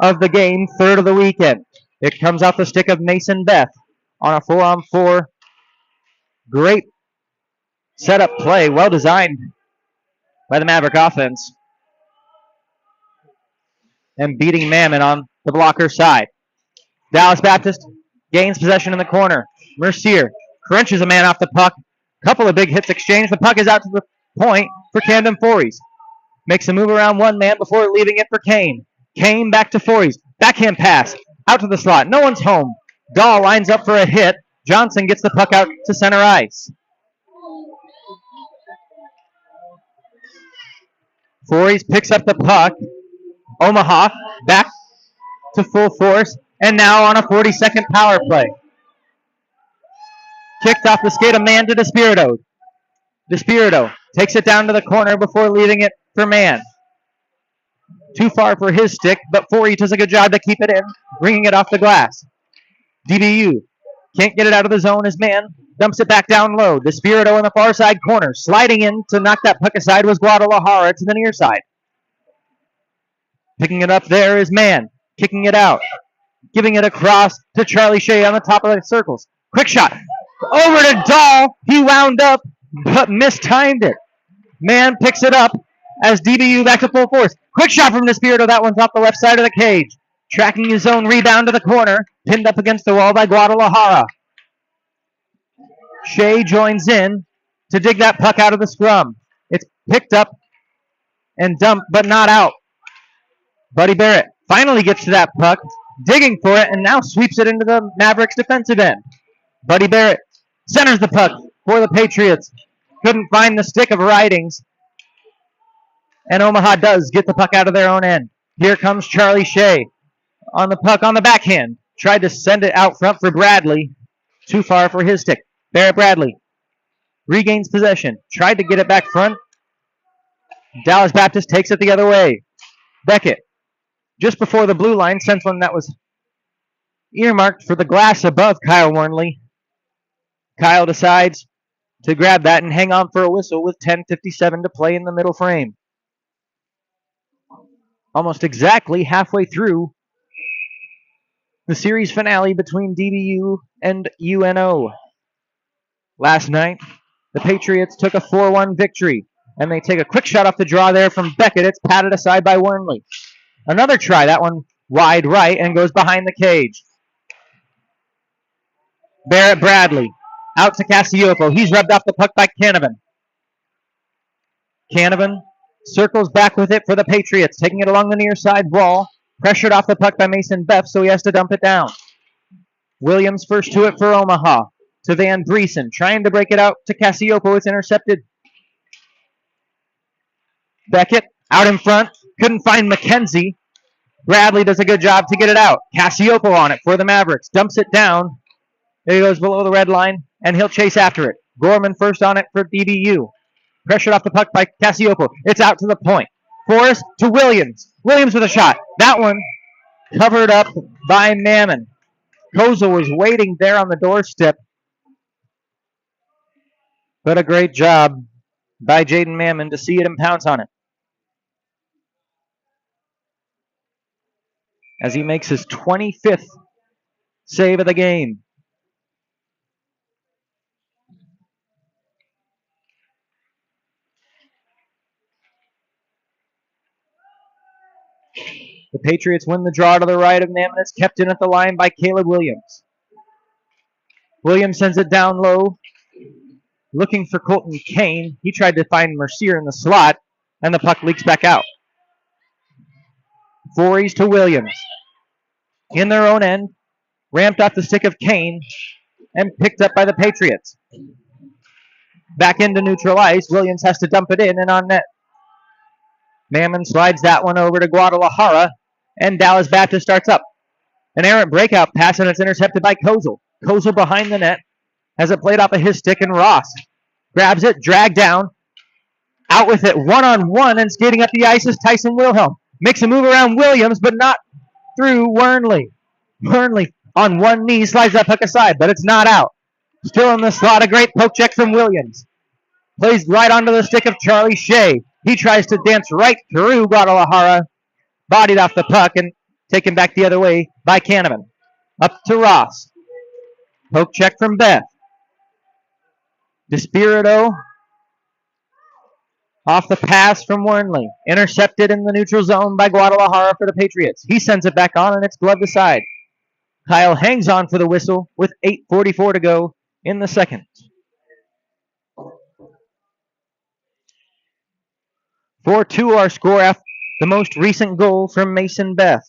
of the game, third of the weekend. It comes off the stick of Mason Beth on a 4-on-4. Great setup play, well designed by the Maverick offense. And beating Mammon on the blocker side. Dallas Baptist gains possession in the corner. Mercier crunches a man off the puck. Couple of big hits exchanged. The puck is out to the point for Camden Voorhees. Makes a move around one man before leaving it for Kane. Kane back to Voorhees. Backhand pass. Out to the slot. No one's home. Dahl lines up for a hit. Johnson gets the puck out to center ice. Voorhees picks up the puck. Omaha back to full force. And now on a 40-second power play. Kicked off the skate of man to Despirito. Despirito takes it down to the corner before leaving it for man. Too far for his stick, but Voorhees does a good job to keep it in, bringing it off the glass. DBU can't get it out of the zone as man dumps it back down low. Despirito in the far side corner. Sliding in to knock that puck aside was Guadalajara to the near side. Picking it up there is man. Kicking it out. Giving it across to Charlie Shea on the top of the circles. Quick shot. Over to Dahl. He wound up, but mistimed it. Man picks it up as DBU back to full force. Quick shot from Despirito. That one's off the left side of the cage. Tracking his own rebound to the corner. Pinned up against the wall by Guadalajara. Shea joins in to dig that puck out of the scrum. It's picked up and dumped, but not out. Buddy Barrett finally gets to that puck, digging for it, and now sweeps it into the Mavericks' defensive end. Buddy Barrett centers the puck for the Patriots. Couldn't find the stick of Ridings. And Omaha does get the puck out of their own end. Here comes Charlie Shea on the puck on the backhand. Tried to send it out front for Bradley. Too far for his stick. Barrett Bradley regains possession. Tried to get it back front. Dallas Baptist takes it the other way. Beckett, just before the blue line, sends one that was earmarked for the glass above Kyle Warnley. Kyle decides to grab that and hang on for a whistle with 10:57 to play in the middle frame. Almost exactly halfway through the series finale between DBU and UNO. Last night, the Patriots took a 4-1 victory, and they take a quick shot off the draw there from Beckett. It's patted aside by Warnley. Another try, that one wide right, and goes behind the cage. Barrett Bradley Out to Cassiopo. He's rubbed off the puck by Canavan. Canavan circles back with it for the Patriots, taking it along the near side wall. Pressured off the puck by Mason Beff, so he has to dump it down. Williams first to it for Omaha. To Van Briesen, trying to break it out to Cassiopo. It's intercepted. Beckett out in front. Couldn't find McKenzie. Bradley does a good job to get it out. Cassiopo on it for the Mavericks. Dumps it down. There he goes below the red line, and he'll chase after it. Gorman first on it for DBU. Pressured off the puck by Cassiopo. It's out to the point. Forrest to Williams. Williams with a shot. That one covered up by Mammon. Kozel was waiting there on the doorstep. But a great job by Jaden Mammon to see it and pounce on it. As he makes his 25th save of the game. The Patriots win the draw to the right of Mammon. It's kept in at the line by Caleb Williams. Williams sends it down low. Looking for Colton Kane. He tried to find Mercier in the slot, and the puck leaks back out. Voorhees to Williams. In their own end, ramped off the stick of Kane, and picked up by the Patriots. Back into neutral ice. Williams has to dump it in and on net. Mammon slides that one over to Guadalajara, and Dallas Baptist starts up. An errant breakout pass, and it's intercepted by Kozel. Kozel behind the net. Has it played off of his stick, and Ross grabs it, dragged down, out with it, one-on-one, and skating up the ice is Tyson Wilhelm. Makes a move around Williams, but not through Wernley. Wernley on one knee slides that puck aside, but it's not out. Still in the slot, a great poke check from Williams. Plays right onto the stick of Charlie Shea. He tries to dance right through Guadalajara, bodied off the puck, and taken back the other way by Canavan. Up to Ross. Poke check from Beth. DeSpirito off the pass from Wernley. Intercepted in the neutral zone by Guadalajara for the Patriots. He sends it back on, and it's gloved aside. Kyle hangs on for the whistle with 8:44 to go in the second. 4-2 our score after the most recent goal from Mason Beth.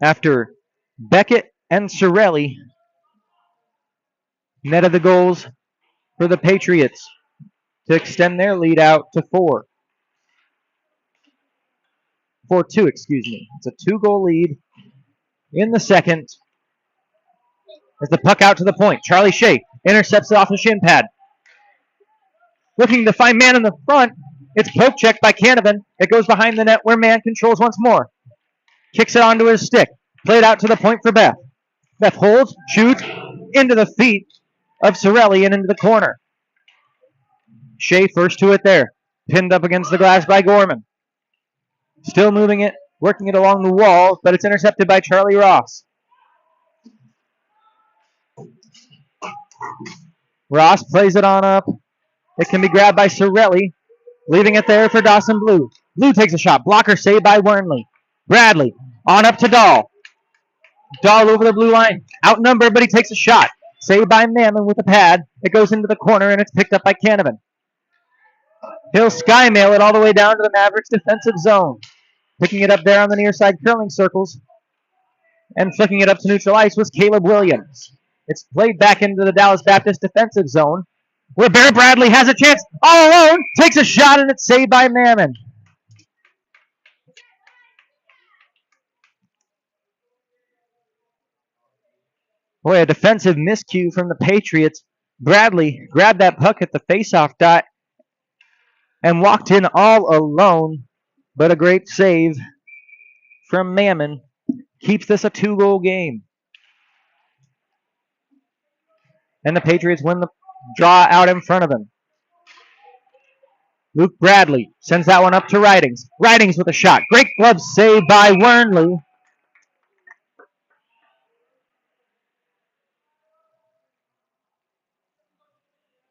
After Beckett and Sorelli netted the goals for the Patriots to extend their lead out to 4. 4-2, excuse me. It's a 2-goal lead in the second. As the puck out to the point. Charlie Shea intercepts it off the shin pad. Looking to find man in the front. It's poke checked by Canavan. It goes behind the net where man controls once more. Kicks it onto his stick. Played out to the point for Beth. Beth holds, shoots, into the feet of Sorelli and into the corner. Shea first to it there. Pinned up against the glass by Gorman. Still moving it, working it along the wall, but it's intercepted by Charlie Ross. Ross plays it on up. It can be grabbed by Sorelli, leaving it there for Dawson Blue. Blue takes a shot. Blocker saved by Wernley. Bradley on up to Dahl. Dahl over the blue line. Outnumbered, but he takes a shot. Saved by Mammon with a pad. It goes into the corner, and it's picked up by Canavan. He'll skymail it all the way down to the Mavericks' defensive zone. Picking it up there on the near side curling circles. And flicking it up to neutral ice was Caleb Williams. It's played back into the Dallas Baptist defensive zone, where Barrett Bradley has a chance all alone. Takes a shot, and it's saved by Mammon. Boy, a defensive miscue from the Patriots. Bradley grabbed that puck at the faceoff dot and walked in all alone, but a great save from Mammon keeps this a 2-goal game. And the Patriots win the draw out in front of them. Luke Bradley sends that one up to Ridings. Ridings with a shot. Great glove save by Wernley.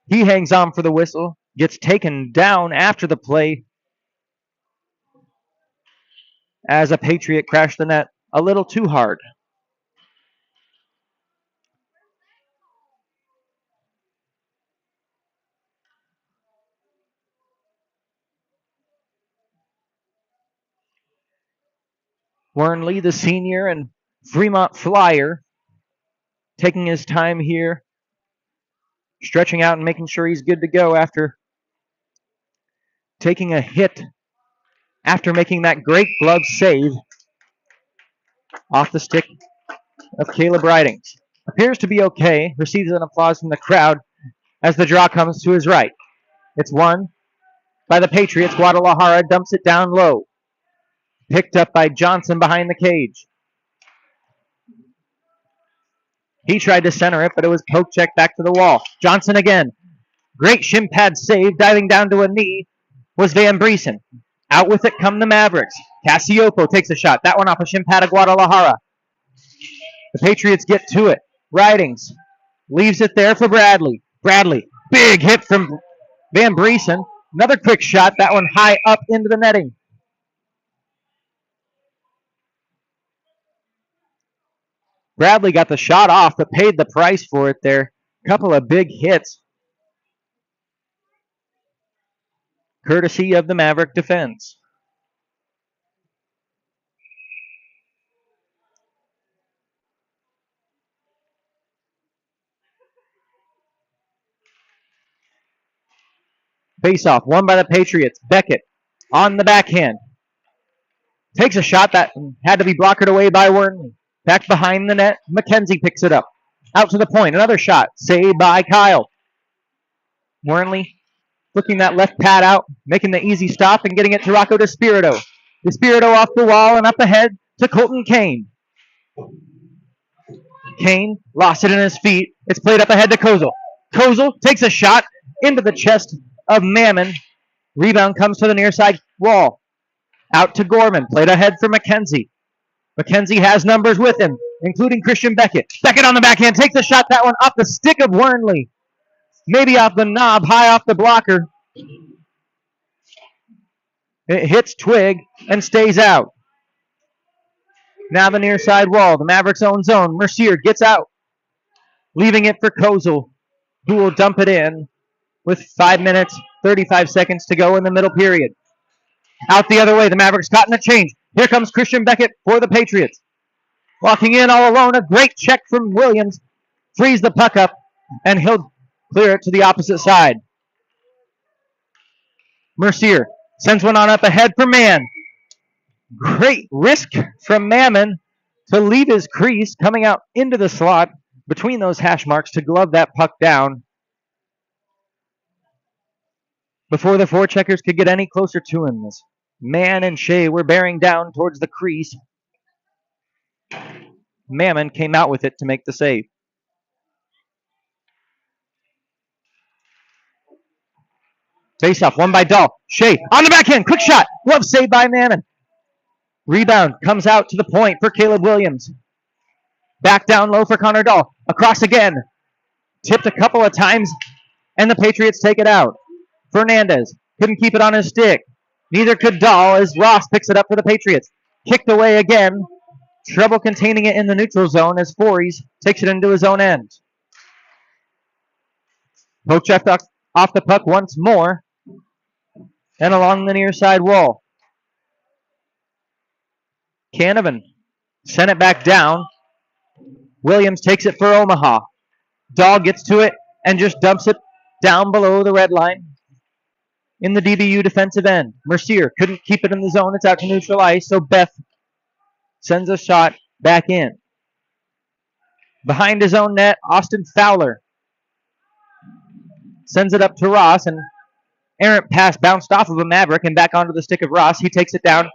He hangs on for the whistle. Gets taken down after the play as a Patriot crashed the net a little too hard. Wernley, the senior and Fremont Flyer, taking his time here, stretching out and making sure he's good to go after taking a hit after making that great glove save off the stick of Caleb Ridings. Appears to be okay, receives an applause from the crowd as the draw comes to his right. It's won by the Patriots. Guadalajara dumps it down low. Picked up by Johnson behind the cage. He tried to center it, but it was poke check back to the wall. Johnson again. Great shin pad save. Diving down to a knee was Van Briesen. Out with it come the Mavericks. Cassiopo takes a shot. That one off a shin pad of Guadalajara. The Patriots get to it. Ridings leaves it there for Bradley. Bradley, big hit from Van Briesen. Another quick shot. That one high up into the netting. Bradley got the shot off, but paid the price for it there. Couple of big hits, courtesy of the Maverick defense. Face-off, won by the Patriots. Beckett on the backhand. Takes a shot that had to be blocked away by Wernley. Back behind the net, McKenzie picks it up. Out to the point, another shot. Saved by Kyle. Wernley looking that left pad out, making the easy stop and getting it to Rocco DeSpirito. DeSpirito off the wall and up ahead to Colton Kane. Kane lost it in his feet. It's played up ahead to Kozel. Kozel takes a shot into the chest of Mammon. Rebound comes to the near side wall. Out to Gorman. Played ahead for McKenzie. McKenzie has numbers with him, including Christian Beckett. Beckett on the backhand takes a shot. That one off the stick of Wernley. Maybe off the knob, high off the blocker. It hits Twig and stays out. Now the near side wall. The Mavericks' own zone. Mercier gets out, leaving it for Kozel, who will dump it in with 5 minutes, 35 seconds to go in the middle period. Out the other way, the Mavericks caught in a change. Here comes Christian Beckett for the Patriots. Walking in all alone, a great check from Williams. Frees the puck up, and he'll clear it to the opposite side. Mercier sends one on up ahead for Mann. Great risk from Mammon to leave his crease, coming out into the slot between those hash marks to glove that puck down before the forecheckers could get any closer to him. Mann and Shea were bearing down towards the crease. Mammon came out with it to make the save. Face-off, won by Dahl. Shea on the backhand, quick shot. Glove saved by Mammon. Rebound comes out to the point for Caleb Williams. Back down low for Connor Dahl. Across again. Tipped a couple of times, and the Patriots take it out. Fernandez couldn't keep it on his stick. Neither could Dahl as Ross picks it up for the Patriots. Kicked away again. Trouble containing it in the neutral zone as Fories takes it into his own end. Poke check off the puck once more and along the near side wall. Canavan sent it back down. Williams takes it for Omaha. Dahl gets to it and just dumps it down below the red line in the DBU defensive end. Mercier couldn't keep it in the zone. It's out to neutral ice, so Beth sends a shot back in. Behind his own net, Austin Fowler sends it up to Ross, and errant pass bounced off of a Maverick and back onto the stick of Ross. He takes it down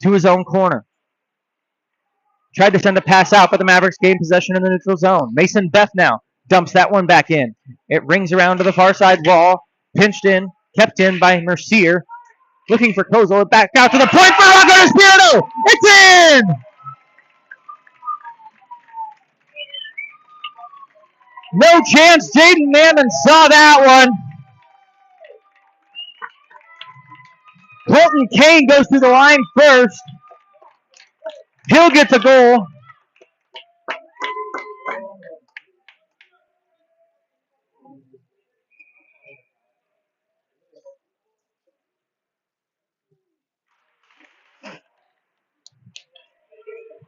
to his own corner. Tried to send a pass out, but the Mavericks gained possession in the neutral zone. Mason Beth now dumps that one back in. It rings around to the far side wall. Pinched in, kept in by Mercier. Looking for Kozel. Back out to the point for Rocco DeSpirito. It's in! No chance. Jaden Mammon saw that one. Colton Kane goes through the line first. He'll get the goal.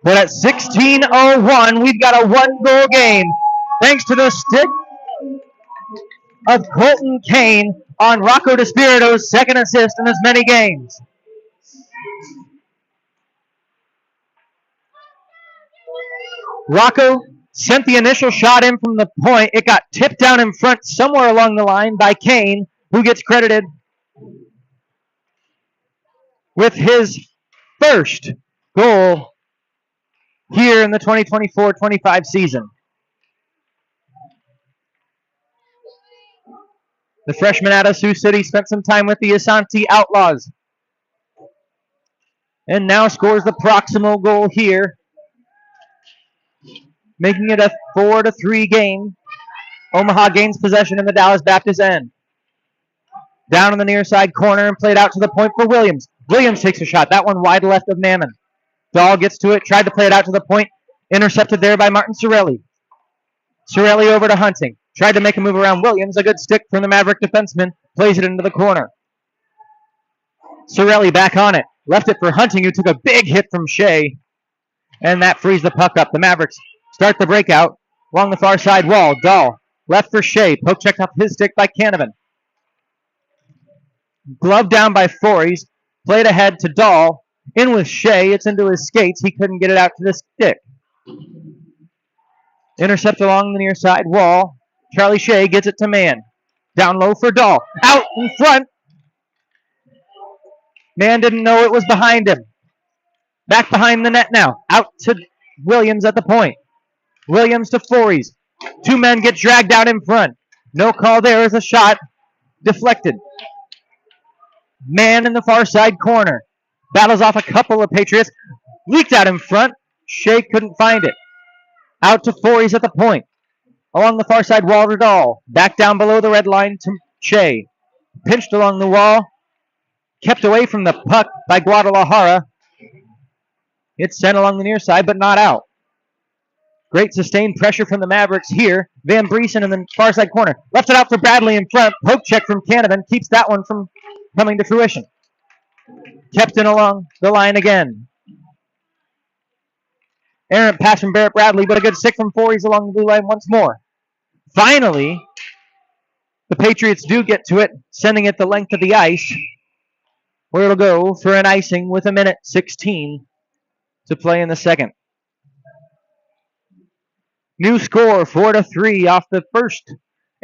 But at 16:01, we've got a one-goal game. Thanks to the stick of Colton Kane on Rocco DeSpirito's second assist in as many games. Rocco sent the initial shot in from the point. It got tipped down in front somewhere along the line by Kane, who gets credited with his first goal here in the 2024-25 season. The freshman out of Sioux City spent some time with the Asante Outlaws and now scores the proximal goal here, making it a 4-3 game. Omaha gains possession in the Dallas Baptist end. Down in the near side corner and played out to the point for Williams. Williams takes a shot. That one wide left of Mammon. Dahl gets to it, tried to play it out to the point. Intercepted there by Martin Sorelli. Sorelli over to Hunting. Tried to make a move around Williams. A good stick from the Maverick defenseman. Plays it into the corner. Sorelli back on it. Left it for Hunting, who took a big hit from Shea. And that frees the puck up. The Mavericks start the breakout along the far side wall. Dahl left for Shea. Poke checked off his stick by Canavan. Glove down by Fories. Played ahead to Dahl. In with Shea. It's into his skates. He couldn't get it out to the stick. Intercept along the near side wall. Charlie Shea gets it to Mann. Down low for Dahl. Out in front. Mann didn't know it was behind him. Back behind the net now. Out to Williams at the point. Williams to Fories. Two men get dragged out in front. No call there as a shot deflected. Mann in the far side corner. Battles off a couple of Patriots. Leaked out in front. Shea couldn't find it. Out to Fories at the point. Along the far side wall to Dahl. Back down below the red line to Shea. Pinched along the wall. Kept away from the puck by Guadalajara. It's sent along the near side, but not out. Great sustained pressure from the Mavericks here. Van Briesen in the far side corner. Left it out for Bradley in front. Poke check from Canavan. Keeps that one from coming to fruition. Kept in along the line again. Errant pass from Barrett Bradley, but a good stick from Fories along the blue line once more. Finally, the Patriots do get to it, sending it the length of the ice, where it'll go for an icing with 1:16 to play in the second. New score, 4-3 off the first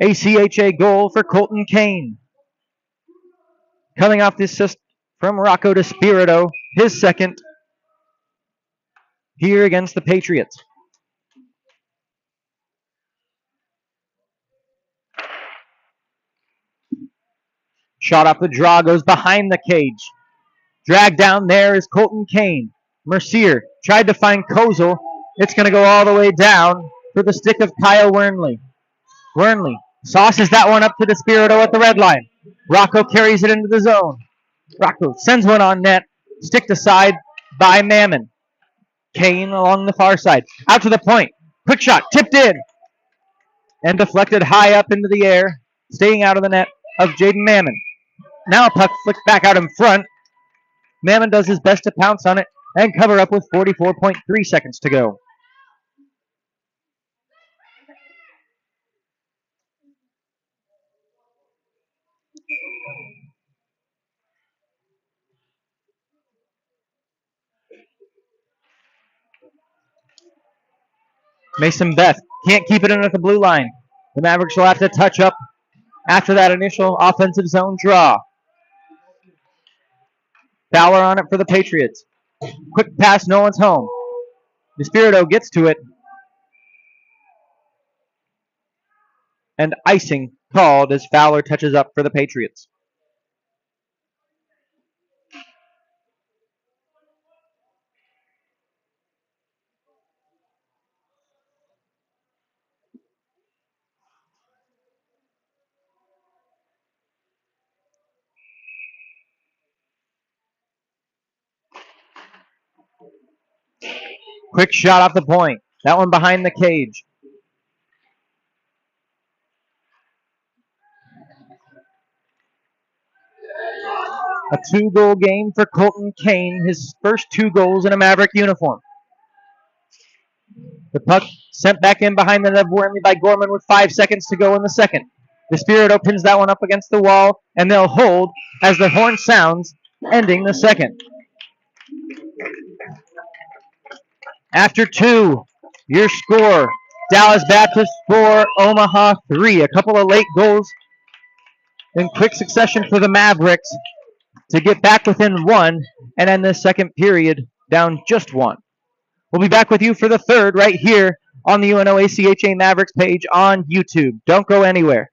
ACHA goal for Colton Kane. Coming off the assist from Rocco DeSpirito, his second here against the Patriots. Shot off the draw, goes behind the cage. Dragged down there is Colton Kane. Mercier tried to find Kozel. It's going to go all the way down for the stick of Kyle Wernley. Wernley sauces that one up to DeSpirito at the red line. Rocco carries it into the zone. Rocco sends one on net. Sticked aside by Mammon. Kane along the far side. Out to the point. Quick shot. Tipped in. And deflected high up into the air. Staying out of the net of Jaden Mammon. Now a puck flicked back out in front. Mammon does his best to pounce on it and cover up with 44.3 seconds to go. Mason Beth can't keep it in at the blue line. The Mavericks will have to touch up after that initial offensive zone draw. Fowler on it for the Patriots. Quick pass, no one's home. DeSpirito gets to it. And icing called as Fowler touches up for the Patriots. Quick shot off the point. That one behind the cage. A 2-goal game for Colton Kane, his first 2 goals in a Maverick uniform. The puck sent back in behind the net of Wormley by Gorman with 5 seconds to go in the second. The Spirit opens that one up against the wall, and they'll hold as the horn sounds, ending the second. After 2, your score, Dallas Baptist 4, Omaha 3. A couple of late goals in quick succession for the Mavericks to get back within 1 and end this second period down just 1. We'll be back with you for the third right here on the UNO ACHA Mavericks page on YouTube. Don't go anywhere.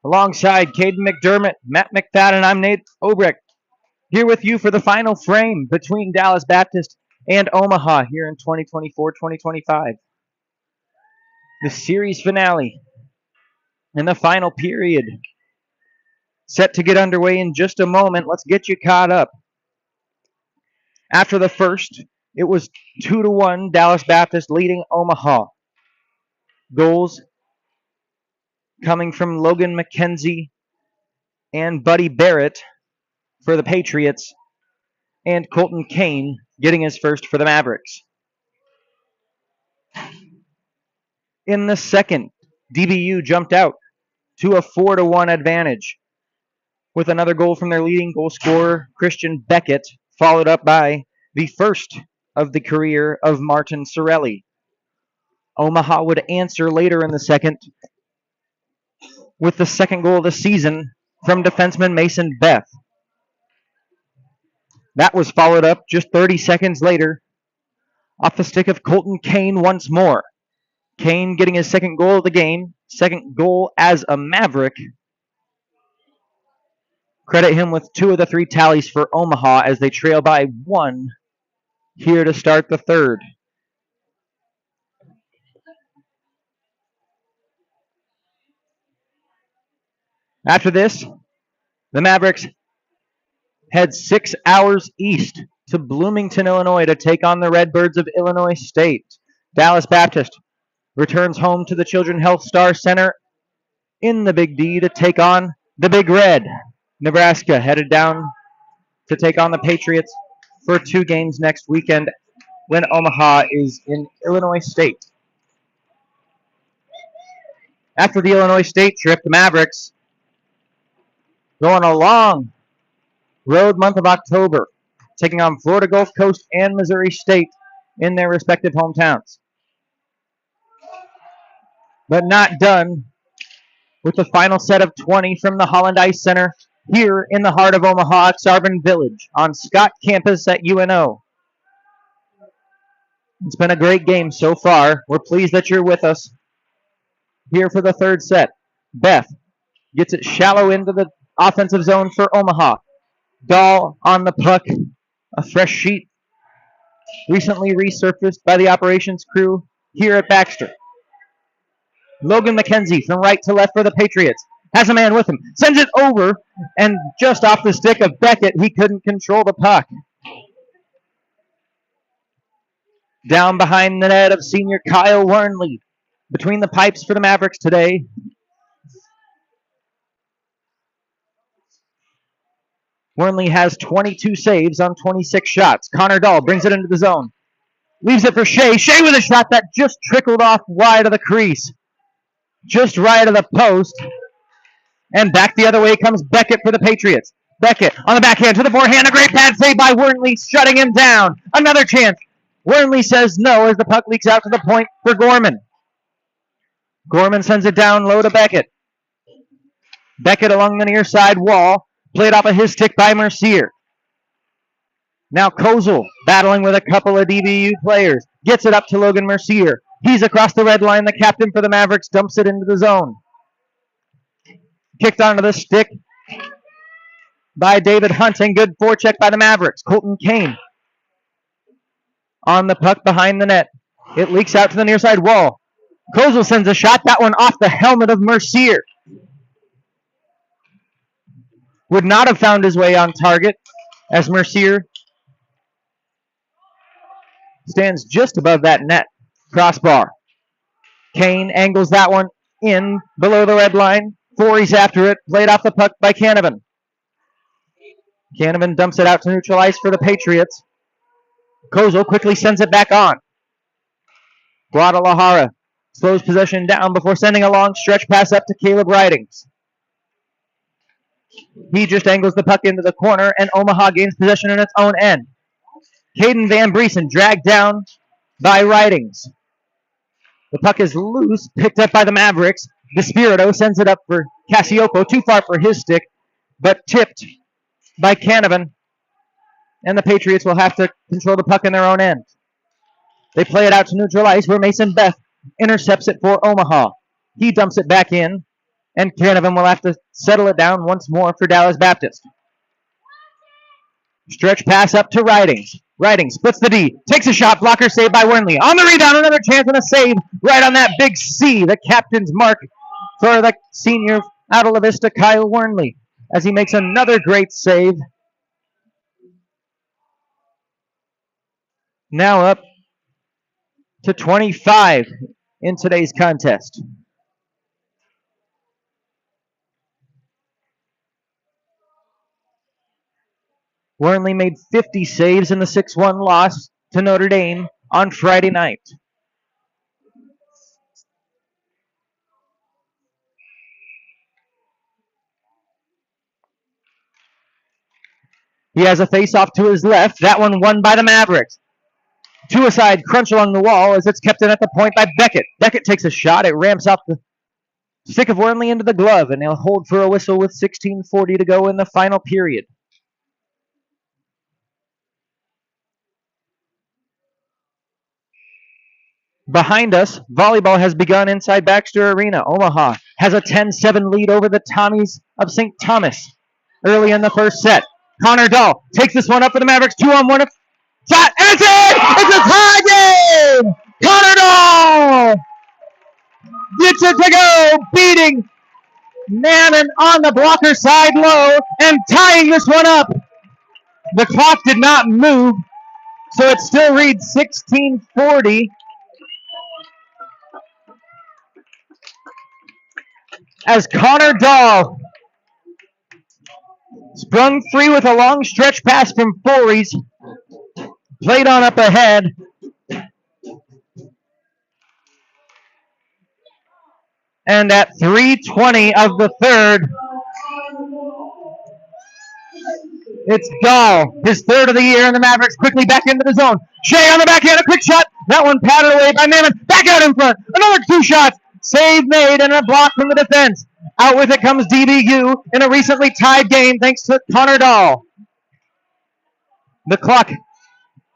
Alongside Caden McDermott, Matt McFadden, I'm Nate Obrecht, here with you for the final frame between Dallas Baptist and Omaha here in 2024-2025. The series finale and the final period set to get underway in just a moment. Let's get you caught up. After the first, it was 2-1 Dallas Baptist leading Omaha. Goals coming from Logan McKenzie and Buddy Barrett for the Patriots, and Colton Kane getting his first for the Mavericks. In the second, DBU jumped out to a 4-1 advantage with another goal from their leading goal scorer, Christian Beckett, followed up by the first of the career of Martin Sorelli. Omaha would answer later in the second with the second goal of the season from defenseman Mason Beth. That was followed up just 30 seconds later off the stick of Colton Kane once more. Kane getting his second goal of the game, second goal as a Maverick. Credit him with 2 of the 3 tallies for Omaha as they trail by 1 here to start the third. After this, the Mavericks head 6 hours east to Bloomington, Illinois to take on the Redbirds of Illinois State. Dallas Baptist returns home to the Children's Health Star Center in the Big D to take on the Big Red. Nebraska headed down to take on the Patriots for 2 games next weekend when Omaha is in Illinois State. After the Illinois State trip, the Mavericks going a long road month of October, taking on Florida Gulf Coast and Missouri State in their respective hometowns. But not done with the final set of 20 from the Holland Ice Center here in the heart of Omaha at Sarvin Village on Scott campus at UNO. It's been a great game so far. We're pleased that you're with us here for the third set. Beth gets it shallow into the offensive zone for Omaha. Dahl on the puck, a fresh sheet recently resurfaced by the operations crew here at Baxter. Logan McKenzie from right to left for the Patriots. Has a man with him. Sends it over, and just off the stick of Beckett, he couldn't control the puck. Down behind the net of senior Kyle Warnley. Between the pipes for the Mavericks today. Warnley has 22 saves on 26 shots. Connor Dahl brings it into the zone. Leaves it for Shea. Shea with a shot that just trickled off wide of the crease. Just right of the post. And back the other way comes Beckett for the Patriots. Beckett on the backhand to the forehand. A great pad save by Warnley, shutting him down. Another chance. Warnley says no as the puck leaks out to the point for Gorman. Gorman sends it down low to Beckett. Beckett along the near side wall. Played off of his stick by Mercier. Now Kozel battling with a couple of DBU players. Gets it up to Logan Mercier. He's across the red line. The captain for the Mavericks dumps it into the zone. Kicked onto the stick by David Hunt, and good forecheck by the Mavericks. Colton Kane on the puck behind the net. It leaks out to the near side wall. Kozel sends a shot. That one off the helmet of Mercier. Would not have found his way on target as Mercier stands just above that net crossbar. Kane angles that one in below the red line. Forey's after it. Played off the puck by Canavan. Canavan dumps it out to neutral ice for the Patriots. Kozel quickly sends it back on. Guadalajara slows possession down before sending a long stretch pass up to Caleb Ridings. He just angles the puck into the corner, and Omaha gains possession in its own end. Caden Van Briesen dragged down by Ridings. The puck is loose, picked up by the Mavericks. Despirito sends it up for Cassiopo, too far for his stick, but tipped by Canavan. And the Patriots will have to control the puck in their own end. They play it out to neutral ice where Mason Beth intercepts it for Omaha. He dumps it back in, and Canavan will have to settle it down once more for Dallas Baptist. Stretch pass up to Ridings. Ridings splits the D, takes a shot, blocker saved by Wernley. On the rebound, another chance and a save right on that big C, the captain's mark for the senior out of La Vista, Kyle Wernley, as he makes another great save. Now up to 25 in today's contest. Wernley made 50 saves in the 6-1 loss to Notre Dame on Friday night. He has a face-off to his left. That one won by the Mavericks. Two-a-side crunch along the wall as it's kept in at the point by Beckett. Beckett takes a shot. It ramps off the stick of Wernley into the glove, and he'll hold for a whistle with 16:40 to go in the final period. Behind us, volleyball has begun inside Baxter Arena. Omaha has a 10-7 lead over the Tommies of St. Thomas early in the first set. Connor Dahl takes this one up for the Mavericks. 2-on-1. Shot, and it's in! It's a tie game! Connor Dahl gets it to go, beating Mammon on the blocker side low and tying this one up. The clock did not move, so it still reads 16:40. As Connor Dahl sprung free with a long stretch pass from Fories, played on up ahead. And at 3:20 of the third, it's Dahl, his third of the year, and the Mavericks quickly back into the zone. Shea on the backhand, a quick shot. That one patted away by Mammon. Back out in front. Another two shots. Save made and a block from the defense. Out with it comes DBU in a recently tied game thanks to Connor Dahl. The clock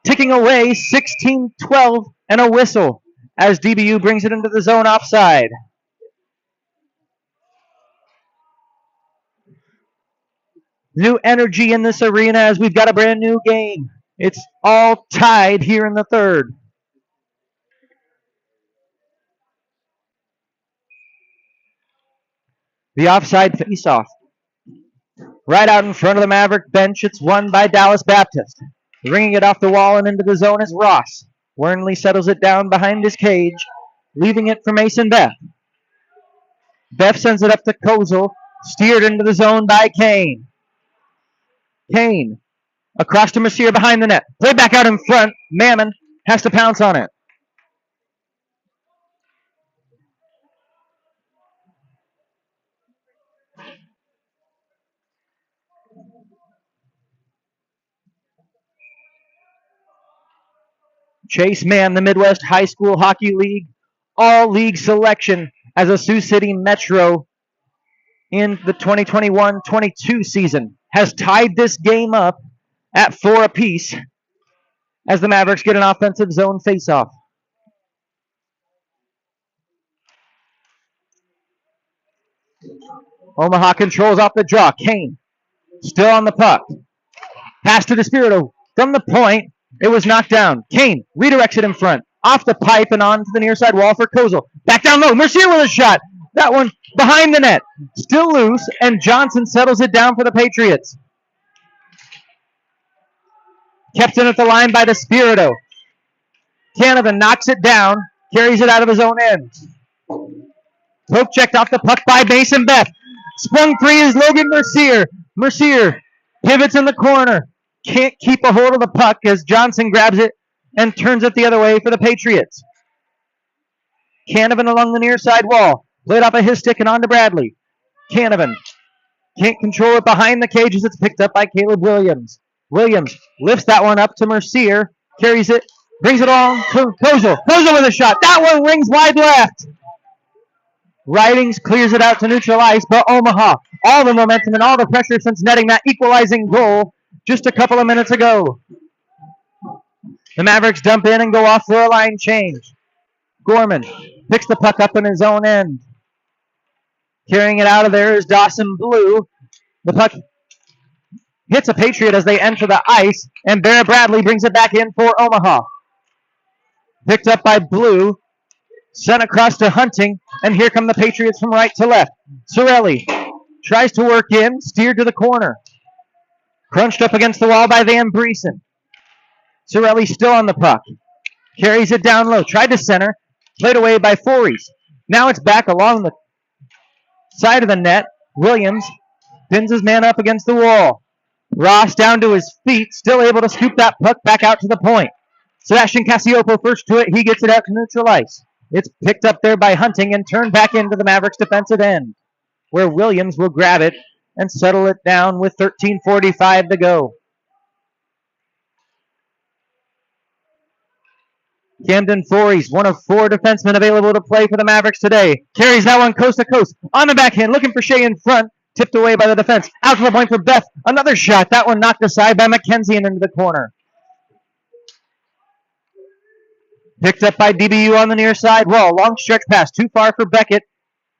ticking away, 16:12 and a whistle as DBU brings it into the zone offside. New energy in this arena as we've got a brand new game. It's all tied here in the third. The offside face-off. Right out in front of the Maverick bench, it's won by Dallas Baptist. Ringing it off the wall and into the zone is Ross. Wernley settles it down behind his cage, leaving it for Mason Beth. Beth sends it up to Kozel, steered into the zone by Kane. Kane, across to Mercier behind the net. Play back out in front. Mammon has to pounce on it. Chase Mann, the Midwest High School Hockey League All-League selection as a Sioux City Metro in the 2021-22 season, has tied this game up at 4 apiece as the Mavericks get an offensive zone faceoff. Omaha controls off the draw. Kane still on the puck. Pass to Despirito from the point. It was knocked down. Kane redirects it in front. Off the pipe and on to the near side wall for Kozel. Back down low. Mercier with a shot. That one behind the net. Still loose, and Johnson settles it down for the Patriots. Kept in at the line by Despirito. Canavan knocks it down. Carries it out of his own end. Poke checked off the puck by Mason Beth. Sprung free is Logan Mercier. Mercier pivots in the corner. Can't keep a hold of the puck as Johnson grabs it and turns it the other way for the Patriots. Canavan along the near side wall. Played off of his stick and on to Bradley. Canavan can't control it behind the cage as it's picked up by Caleb Williams. Williams lifts that one up to Mercier, carries it, brings it on to Kozel. Kozel with a shot. That one rings wide left. Ridings clears it out to neutral ice, but Omaha, all the momentum and all the pressure since netting that equalizing goal just a couple of minutes ago. The Mavericks dump in and go off for a line change. Gorman picks the puck up in his own end. Carrying it out of there is Dawson Blue. The puck hits a Patriot as they enter the ice, and Barrett Bradley brings it back in for Omaha. Picked up by Blue, sent across to Hunting, and here come the Patriots from right to left. Sorelli tries to work in, steered to the corner. Crunched up against the wall by Van Briesen. Sorelli still on the puck. Carries it down low, tried to center, played away by Fories. Now it's back along the side of the net. Williams pins his man up against the wall. Ross down to his feet, still able to scoop that puck back out to the point. Sebastian Cassioppo first to it. He gets it out to neutral ice. It's picked up there by Hunting and turned back into the Mavericks defensive end, where Williams will grab it and settle it down with 13:45 to go. Camden Fories, one of 4 defensemen available to play for the Mavericks today. Carries that one coast to coast. On the backhand, looking for Shea in front. Tipped away by the defense. Out to the point for Beth. Another shot. That one knocked aside by McKenzie and into the corner. Picked up by DBU on the near side wall. Long stretch pass. Too far for Beckett.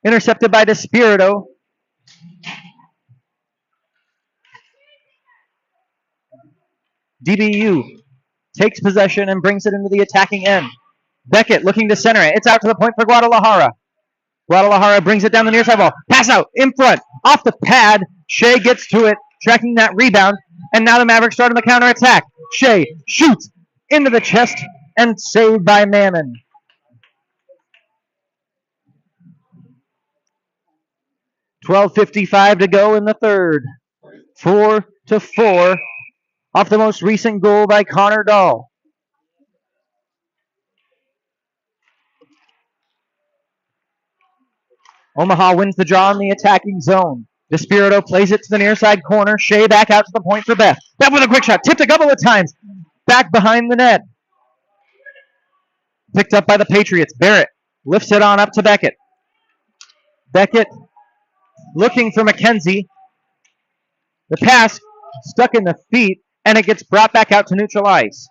Intercepted by DeSpirito. DBU takes possession and brings it into the attacking end. Beckett looking to center it. It's out to the point for Guadalajara. Guadalajara brings it down the near side wall. Pass out in front. Off the pad. Shea gets to it, tracking that rebound. And now the Mavericks start on the counterattack. Shea shoots into the chest and saved by Mammon. .12:55 to go in the third. 4-4 off the most recent goal by Connor Dahl. Omaha wins the draw in the attacking zone. DeSpirito plays it to the near side corner. Shea back out to the point for Beth. Beth with a quick shot. Tipped a couple of times. Back behind the net. Picked up by the Patriots. Barrett lifts it on up to Beckett. Beckett looking for McKenzie. The pass stuck in the feet, and it gets brought back out to neutral ice.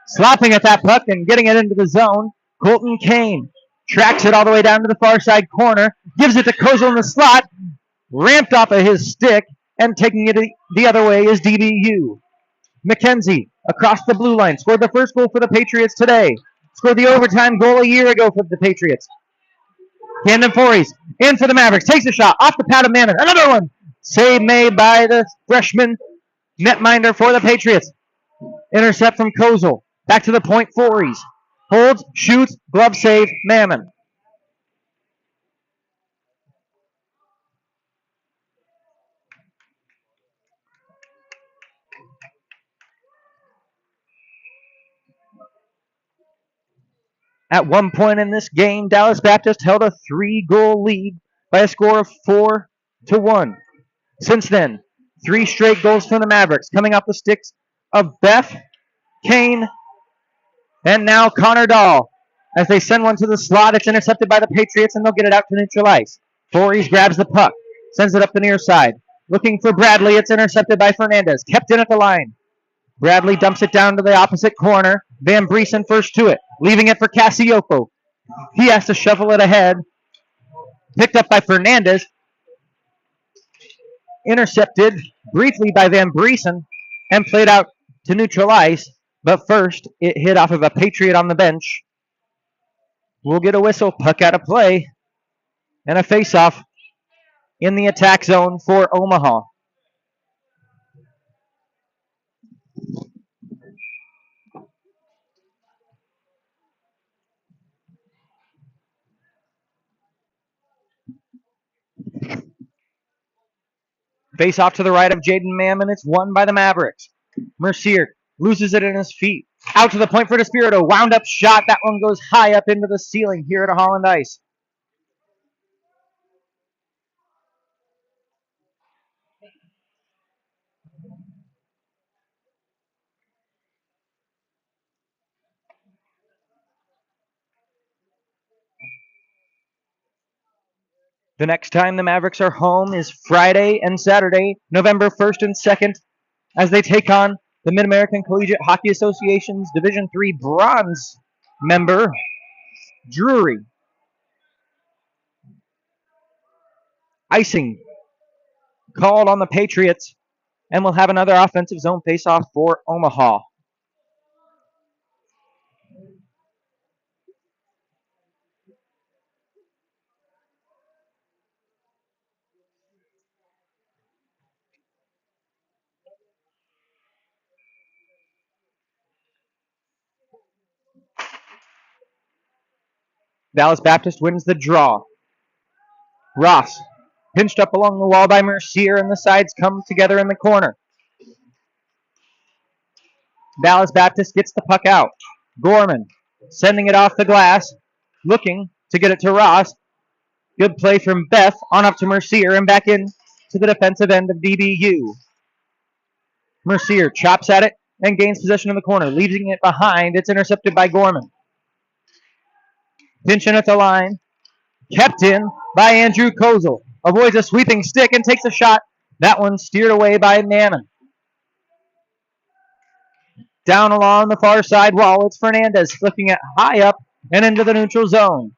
Slopping at that puck and getting it into the zone. Colton Kane tracks it all the way down to the far side corner. Gives it to Kozel in the slot. Ramped off of his stick, and taking it the other way is DBU. McKenzie across the blue line. Scored the first goal for the Patriots today. Scored the overtime goal a year ago for the Patriots. Camden Fories in for the Mavericks. Takes a shot off the pad of Mammon. Another one. Save made by the freshman netminder for the Patriots. Intercept from Kozel. Back to the point, Fories. Holds, shoots, glove save, Mammon. At one point in this game, Dallas Baptist held a 3-goal lead by a score of 4-1. Since then, 3 straight goals from the Mavericks, coming off the sticks of Beth, Kane, and now Connor Dahl. As they send one to the slot, it's intercepted by the Patriots, and they'll get it out to neutral ice. Fories grabs the puck, sends it up the near side. Looking for Bradley, it's intercepted by Fernandez. Kept in at the line. Bradley dumps it down to the opposite corner. Van Briesen first to it, leaving it for Cassioppo. He has to shuffle it ahead. Picked up by Fernandez. Intercepted briefly by Van Briesen and played out to neutral ice. But first, it hit off of a Patriot on the bench. We'll get a whistle, puck out of play, and a face-off in the attack zone for Omaha. Face off to the right of Jaden Mammon. It's won by the Mavericks. Mercier loses it in his feet. Out to the point for DeSpirito. Wound up shot. That one goes high up into the ceiling here at Holland Ice. The next time the Mavericks are home is Friday and Saturday, November 1st and 2nd, as they take on the Mid-American Collegiate Hockey Association's Division III bronze member, Drury. Icing called on the Patriots, and we'll have another offensive zone faceoff for Omaha. Dallas Baptist wins the draw. Ross, pinched up along the wall by Mercier, and the sides come together in the corner. Dallas Baptist gets the puck out. Gorman sending it off the glass, looking to get it to Ross. Good play from Beth, on up to Mercier, and back in to the defensive end of DBU. Mercier chops at it and gains possession of the corner, leaving it behind. It's intercepted by Gorman. Pinching at the line, kept in by Andrew Kozel. Avoids a sweeping stick and takes a shot. That one steered away by Mammon. Down along the far side wall, it's Fernandez flicking it high up and into the neutral zone.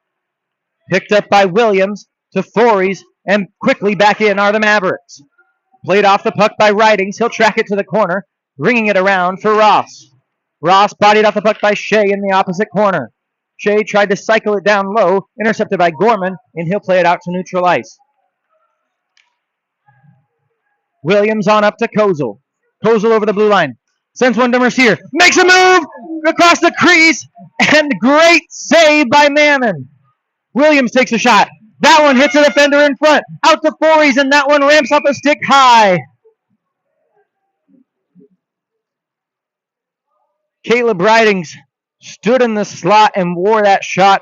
Picked up by Williams to Fories, and quickly back in are the Mavericks. Played off the puck by Ridings. He'll track it to the corner, bringing it around for Ross. Ross bodied off the puck by Shea in the opposite corner. Shea tried to cycle it down low, intercepted by Gorman, and he'll play it out to neutral ice. Williams on up to Kozel. Kozel over the blue line. Sends one to Mercier. Makes a move across the crease, and great save by Mammon. Williams takes a shot. That one hits a defender in front. Out to Fories, and that one ramps up a stick high. Caleb Ridings stood in the slot and wore that shot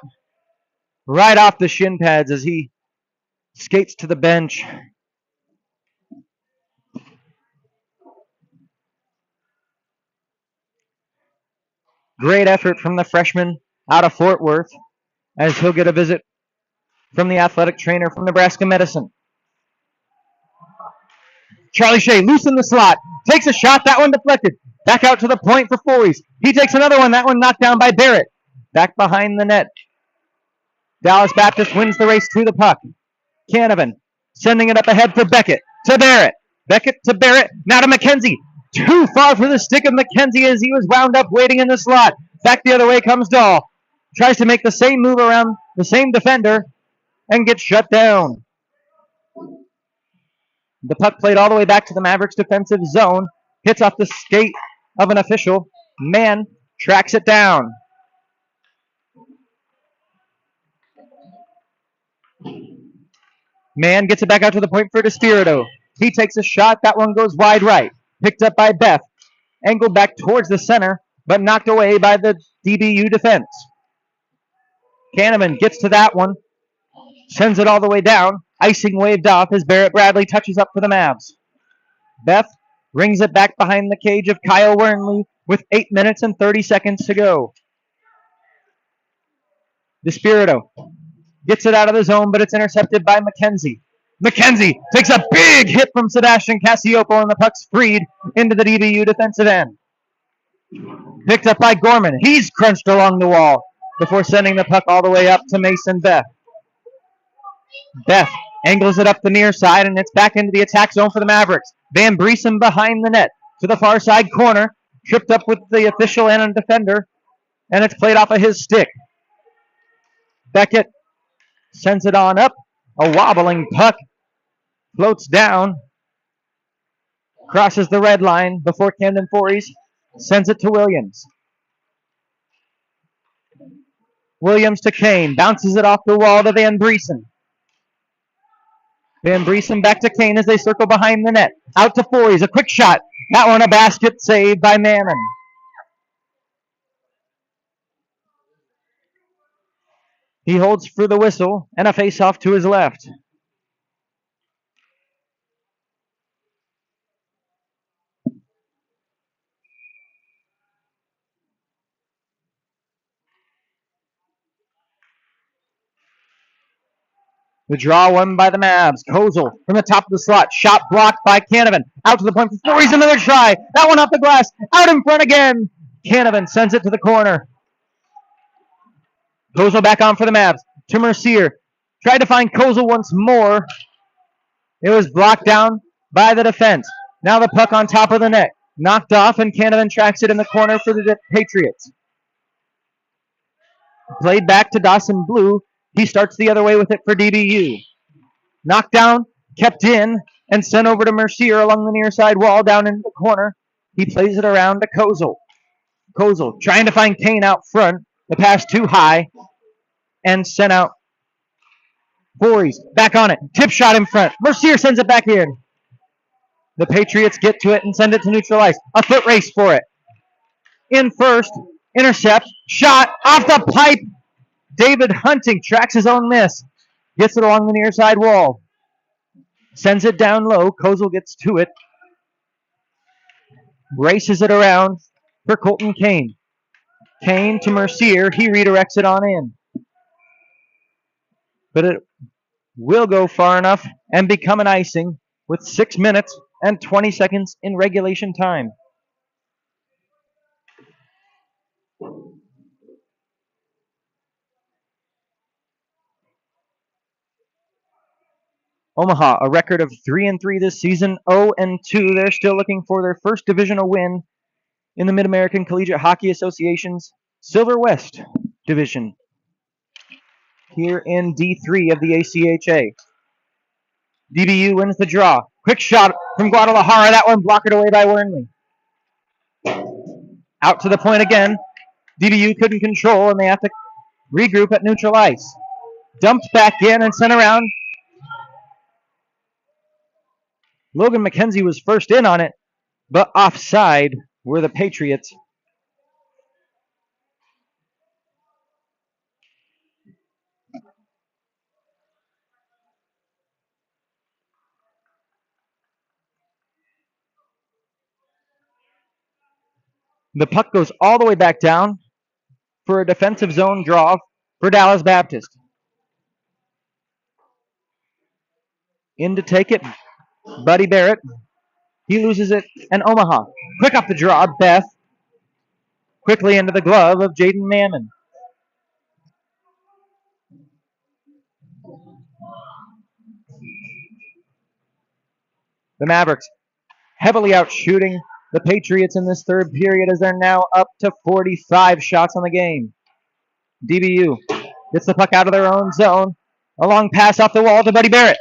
right off the shin pads as he skates to the bench. Great effort from the freshman out of Fort Worth, as he'll get a visit from the athletic trainer from Nebraska Medicine. Charlie Shea loose in the slot. Takes a shot. That one deflected. Back out to the point for Fories. He takes another one. That one knocked down by Barrett. Back behind the net. Dallas Baptist wins the race to the puck. Canavan sending it up ahead for Beckett. To Barrett. Beckett to Barrett. Now to McKenzie. Too far for the stick of McKenzie as he was wound up waiting in the slot. Back the other way comes Dahl. Tries to make the same move around the same defender and gets shut down. The puck played all the way back to the Mavericks defensive zone. Hits off the skate of an official. Mann tracks it down. Mann gets it back out to the point for DeSpirito. He takes a shot. That one goes wide right. Picked up by Beth. Angled back towards the center, but knocked away by the DBU defense. Kahneman gets to that one. Sends it all the way down. Icing waved off as Barrett Bradley touches up for the Mavs. Beth rings it back behind the cage of Kyle Wernley with 8 minutes and 30 seconds to go. DeSpirito gets it out of the zone, but it's intercepted by McKenzie. McKenzie takes a big hit from Sebastian Cassiopo, and the puck's freed into the DBU defensive end. Picked up by Gorman. He's crunched along the wall before sending the puck all the way up to Mason Beth. Beth angles it up the near side, and it's back into the attack zone for the Mavericks. Van Briesen behind the net to the far side corner. Tripped up with the official and a defender, and it's played off of his stick. Beckett sends it on up. A wobbling puck floats down, crosses the red line before Camden Fories sends it to Williams. Williams to Kane, bounces it off the wall to Van Briesen. Van Briesen back to Kane as they circle behind the net. Out to Fories, a quick shot. That one a basket saved by Mammon. He holds for the whistle and a face-off to his left. The draw won by the Mavs. Kozel from the top of the slot. Shot blocked by Canavan. Out to the point for Flores. Another try. That one off the glass. Out in front again. Canavan sends it to the corner. Kozel back on for the Mavs. To Mercier. Tried to find Kozel once more. It was blocked down by the defense. Now the puck on top of the net. Knocked off, and Canavan tracks it in the corner for the Patriots. Played back to Dawson Blue. He starts the other way with it for DBU. Knocked down, kept in, and sent over to Mercier along the near side wall down into the corner. He plays it around to Kozel. Kozel trying to find Kane out front. The pass too high and sent out. Voorhees back on it. Tip shot in front. Mercier sends it back in. The Patriots get to it and send it to neutral ice. A foot race for it. In first. Intercept. Shot off the pipe. David Hunting tracks his own miss. Gets it along the near side wall. Sends it down low. Kozel gets to it. Races it around for Colton Kane. Kane to Mercier. He redirects it on in. But it will go far enough and become an icing with 6 minutes and 20 seconds in regulation time. Omaha, a record of 3-3 this season, 0-2. They're still looking for their first divisional win in the Mid-American Collegiate Hockey Association's Silver West Division here in D3 of the ACHA. DBU wins the draw. Quick shot from Guadalajara. That one blocked away by Wernley. Out to the point again. DBU couldn't control, and they have to regroup at neutral ice. Dumped back in and sent around. Logan McKenzie was first in on it, but offside were the Patriots. The puck goes all the way back down for a defensive zone draw for Dallas Baptist. In to take it, Buddy Barrett. He loses it, and Omaha. Quick off the draw, Beth. Quickly into the glove of Jaden Mammon. The Mavericks heavily out shooting the Patriots in this third period as they're now up to 45 shots on the game. DBU gets the puck out of their own zone. A long pass off the wall to Buddy Barrett.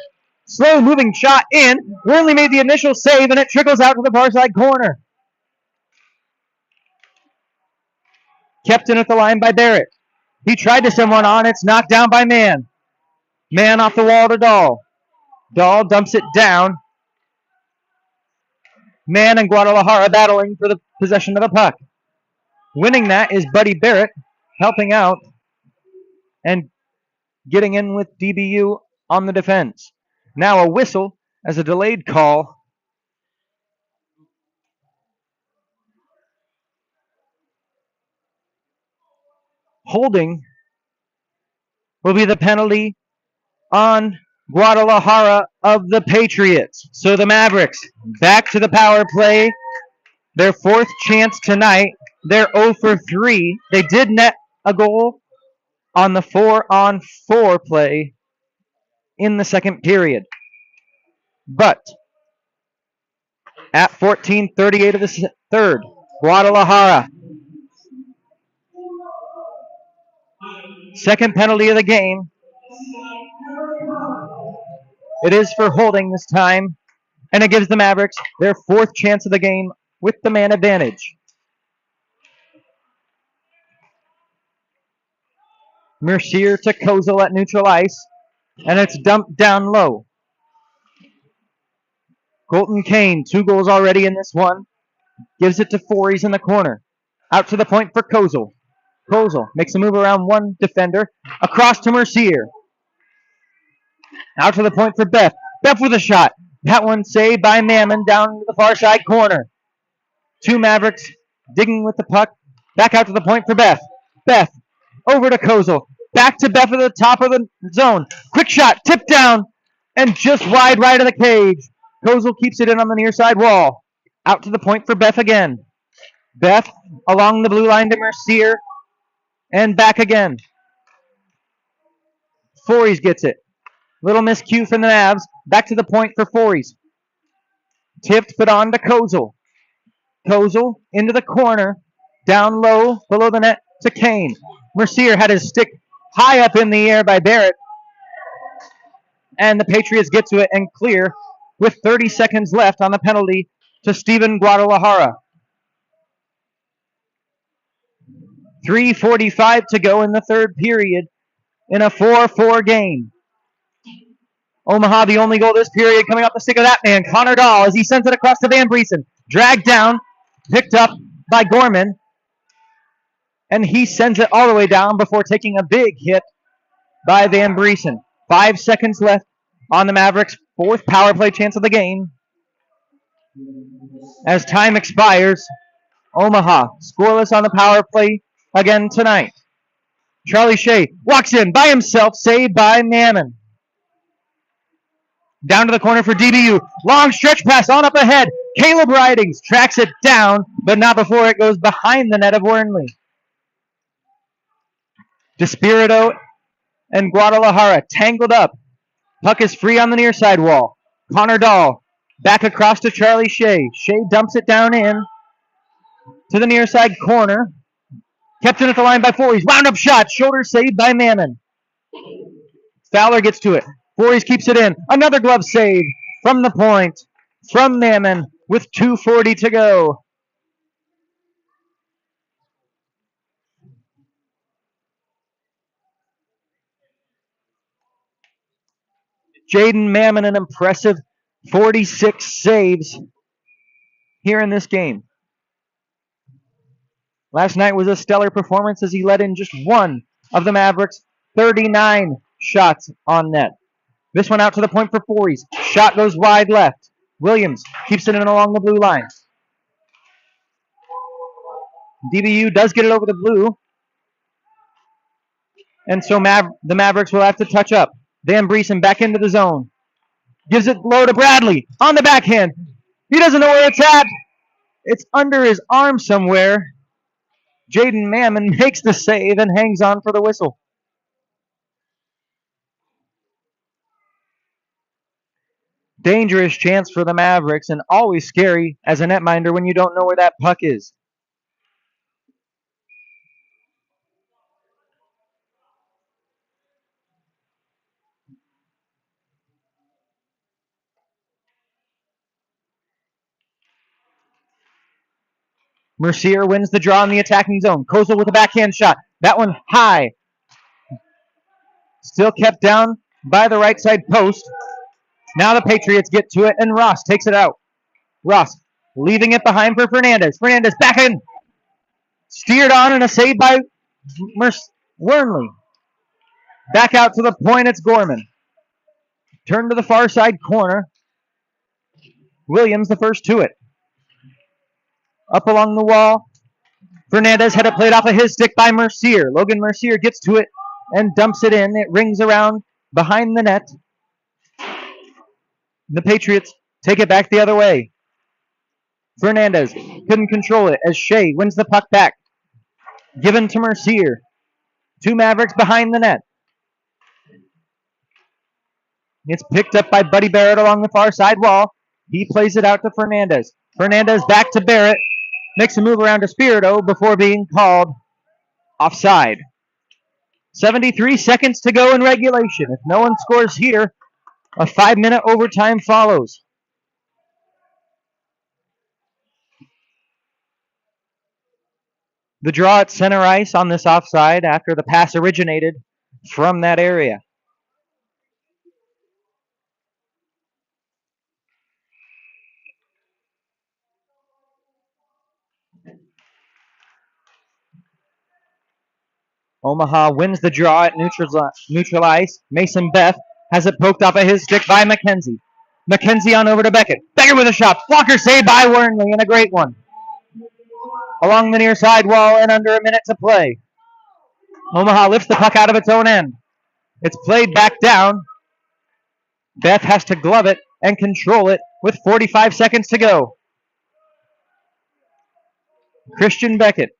Slow moving shot in. Wernley made the initial save, and it trickles out to the far side corner. Kept in at the line by Barrett. He tried to send one on. It's knocked down by Mann. Mann off the wall to Dahl. Dahl dumps it down. Mann and Guadalajara battling for the possession of the puck. Winning that is Buddy Barrett, helping out and getting in with DBU on the defense. Now a whistle as a delayed call. Holding will be the penalty on Guadalajara of the Patriots. So the Mavericks back to the power play. Their fourth chance tonight. They're 0 for 3. They did net a goal on the 4-on-4 play in the second period. But at 14:38 of the third, Guadalajara. Second penalty of the game. It is for holding this time, and it gives the Mavericks their fourth chance of the game with the man advantage. Mercier to Kozel at neutral ice, and it's dumped down low. Colton Kane, 2 goals already in this one, gives it to Voorhees in the corner. Out to the point for Kozel. Kozel makes a move around one defender, across to Mercier. Out to the point for Beth. Beth with a shot. That one saved by Mammon down to the far side corner. 2 Mavericks digging with the puck. Back out to the point for Beth. Beth over to Kozel. Back to Beth at the top of the zone. Quick shot, tip down, and just wide right of the cage. Kozel keeps it in on the near side wall. Out to the point for Beth again. Beth along the blue line to Mercier, and back again. Fories gets it. Little miscue from the Mavs. Back to the point for Fories. Tipped, but on to Kozel. Kozel into the corner. Down low, below the net to Kane. Mercier had his stick high up in the air by Barrett. And the Patriots get to it and clear with 30 seconds left on the penalty to Steven Guadalajara. 3:45 to go in the third period in a 4-4 game. Omaha, the only goal this period, coming up the stick of that man, Connor Dahl, as he sends it across to Van Briesen. Dragged down, picked up by Gorman, and he sends it all the way down before taking a big hit by Van Briesen. 5 seconds left on the Mavericks' fourth power play chance of the game. As time expires, Omaha scoreless on the power play again tonight. Charlie Shea walks in by himself, saved by Mammon. Down to the corner for DBU. Long stretch pass on up ahead. Caleb Ridings tracks it down, but not before it goes behind the net of Wernley. DeSpirito and Guadalajara tangled up. Puck is free on the near side wall. Connor Dahl back across to Charlie Shea. Shea dumps it down in to the near side corner. Kept in at the line by Fories. Wound up shot. Shoulder saved by Mammon. Fowler gets to it. Fories keeps it in. Another glove save from the point from Mammon with 2:40 to go. Jaden Mammon, an impressive 46 saves here in this game. Last night was a stellar performance as he let in just one of the Mavericks' 39 shots on net. This one out to the point for Fories. Shot goes wide left. Williams keeps it in along the blue line. DBU does get it over the blue. And so the Mavericks will have to touch up. Van Briesen back into the zone. Gives it low to Bradley. On the backhand. He doesn't know where it's at. It's under his arm somewhere. Jaden Mammon makes the save and hangs on for the whistle. Dangerous chance for the Mavericks, and always scary as a netminder when you don't know where that puck is. Mercier wins the draw in the attacking zone. Kozel with a backhand shot. That one high. Still kept down by the right side post. Now the Patriots get to it, and Ross takes it out. Ross leaving it behind for Fernandez. Fernandez back in. Steered on, and a save by Wernley. Back out to the point, it's Gorman. Turn to the far side corner. Williams the first to it. Up along the wall. Fernandez had it played off of his stick by Mercier. Logan Mercier gets to it and dumps it in. It rings around behind the net. The Patriots take it back the other way. Fernandez couldn't control it as Shea wins the puck back. Given to Mercier. Two Mavericks behind the net. It's picked up by Buddy Barrett along the far side wall. He plays it out to Fernandez. Fernandez back to Barrett. Makes a move around to Spirito before being called offside. 73 seconds to go in regulation. If no one scores here, a 5-minute overtime follows. The draw at center ice on this offside after the pass originated from that area. Omaha wins the draw at neutral ice. Mason Beth has it poked off of his stick by McKenzie. McKenzie on over to Beckett. Beckett with a shot. Blocker saved by Wernley, and a great one. Along the near side wall and under a minute to play. Omaha lifts the puck out of its own end. It's played back down. Beth has to glove it and control it with 45 seconds to go. Christian Beckett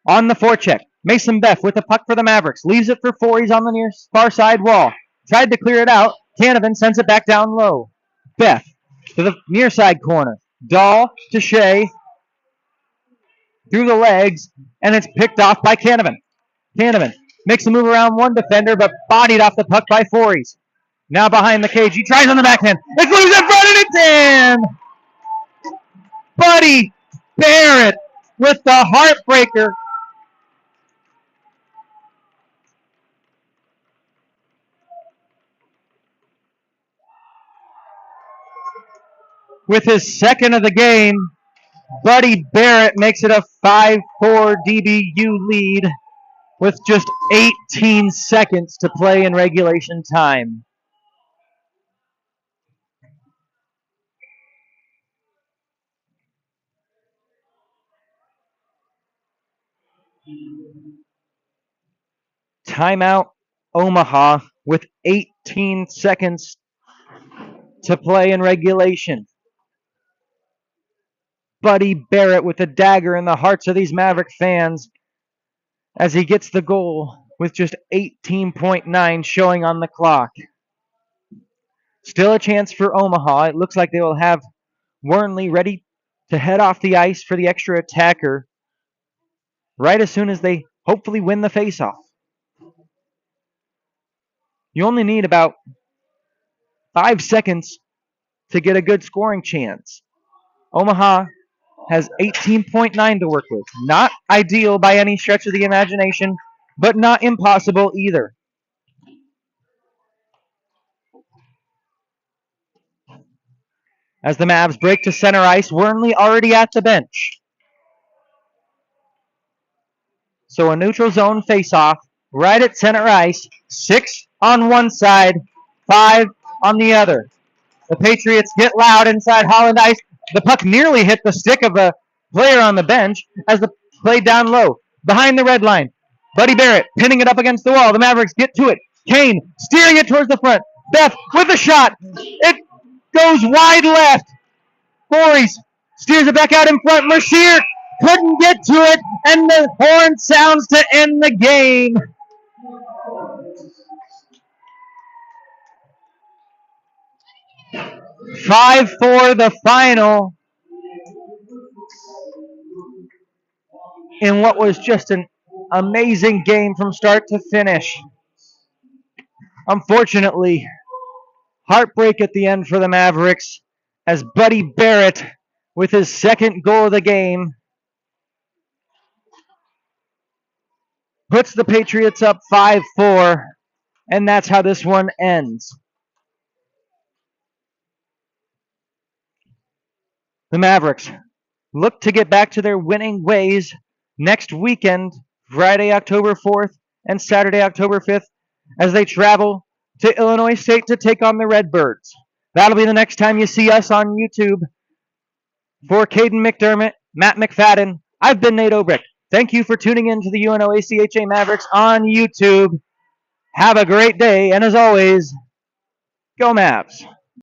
on the forecheck. Mason Beth with the puck for the Mavericks. Leaves it for four. He's on the near far side wall. Tried to clear it out. Canavan sends it back down low. Beth to the near side corner. Dahl to Shea. Through the legs, and it's picked off by Canavan. Canavan makes a move around one defender, but bodied off the puck by Fories. Now behind the cage. He tries on the backhand. It's loose in front, and it's in! Buddy Barrett with the heartbreaker. With his second of the game, Buddy Barrett makes it a 5-4 DBU lead with just 18 seconds to play in regulation time. Timeout, Omaha, with 18 seconds to play in regulation. Buddy Barrett with a dagger in the hearts of these Maverick fans as he gets the goal with just 18.9 showing on the clock. Still a chance for Omaha. It looks like they will have Wernley ready to head off the ice for the extra attacker right as soon as they hopefully win the faceoff. You only need about 5 seconds to get a good scoring chance. Omaha has 18.9 to work with. Not ideal by any stretch of the imagination, but not impossible either. As the Mavs break to center ice, Wernley already at the bench. So a neutral zone face-off right at center ice. 6 on one side, 5 on the other. The Patriots get loud inside Holland ice. The puck nearly hit the stick of a player on the bench as the play down low. Behind the red line, Buddy Barrett pinning it up against the wall. The Mavericks get to it. Kane steering it towards the front. Beth with a shot. It goes wide left. Fories steers it back out in front. Mercier couldn't get to it, and the horn sounds to end the game. Five for the final in what was just an amazing game from start to finish. Unfortunately, heartbreak at the end for the Mavericks as Buddy Barrett, with his second goal of the game, puts the Patriots up 5-4, and that's how this one ends. The Mavericks look to get back to their winning ways next weekend, Friday, October 4th and Saturday, October 5th, as they travel to Illinois State to take on the Redbirds. That'll be the next time you see us on YouTube. For Caden McDermott, Matt McFadden, I've been Nate Obrecht. Thank you for tuning in to the UNO ACHA Mavericks on YouTube. Have a great day, and as always, go Mavs.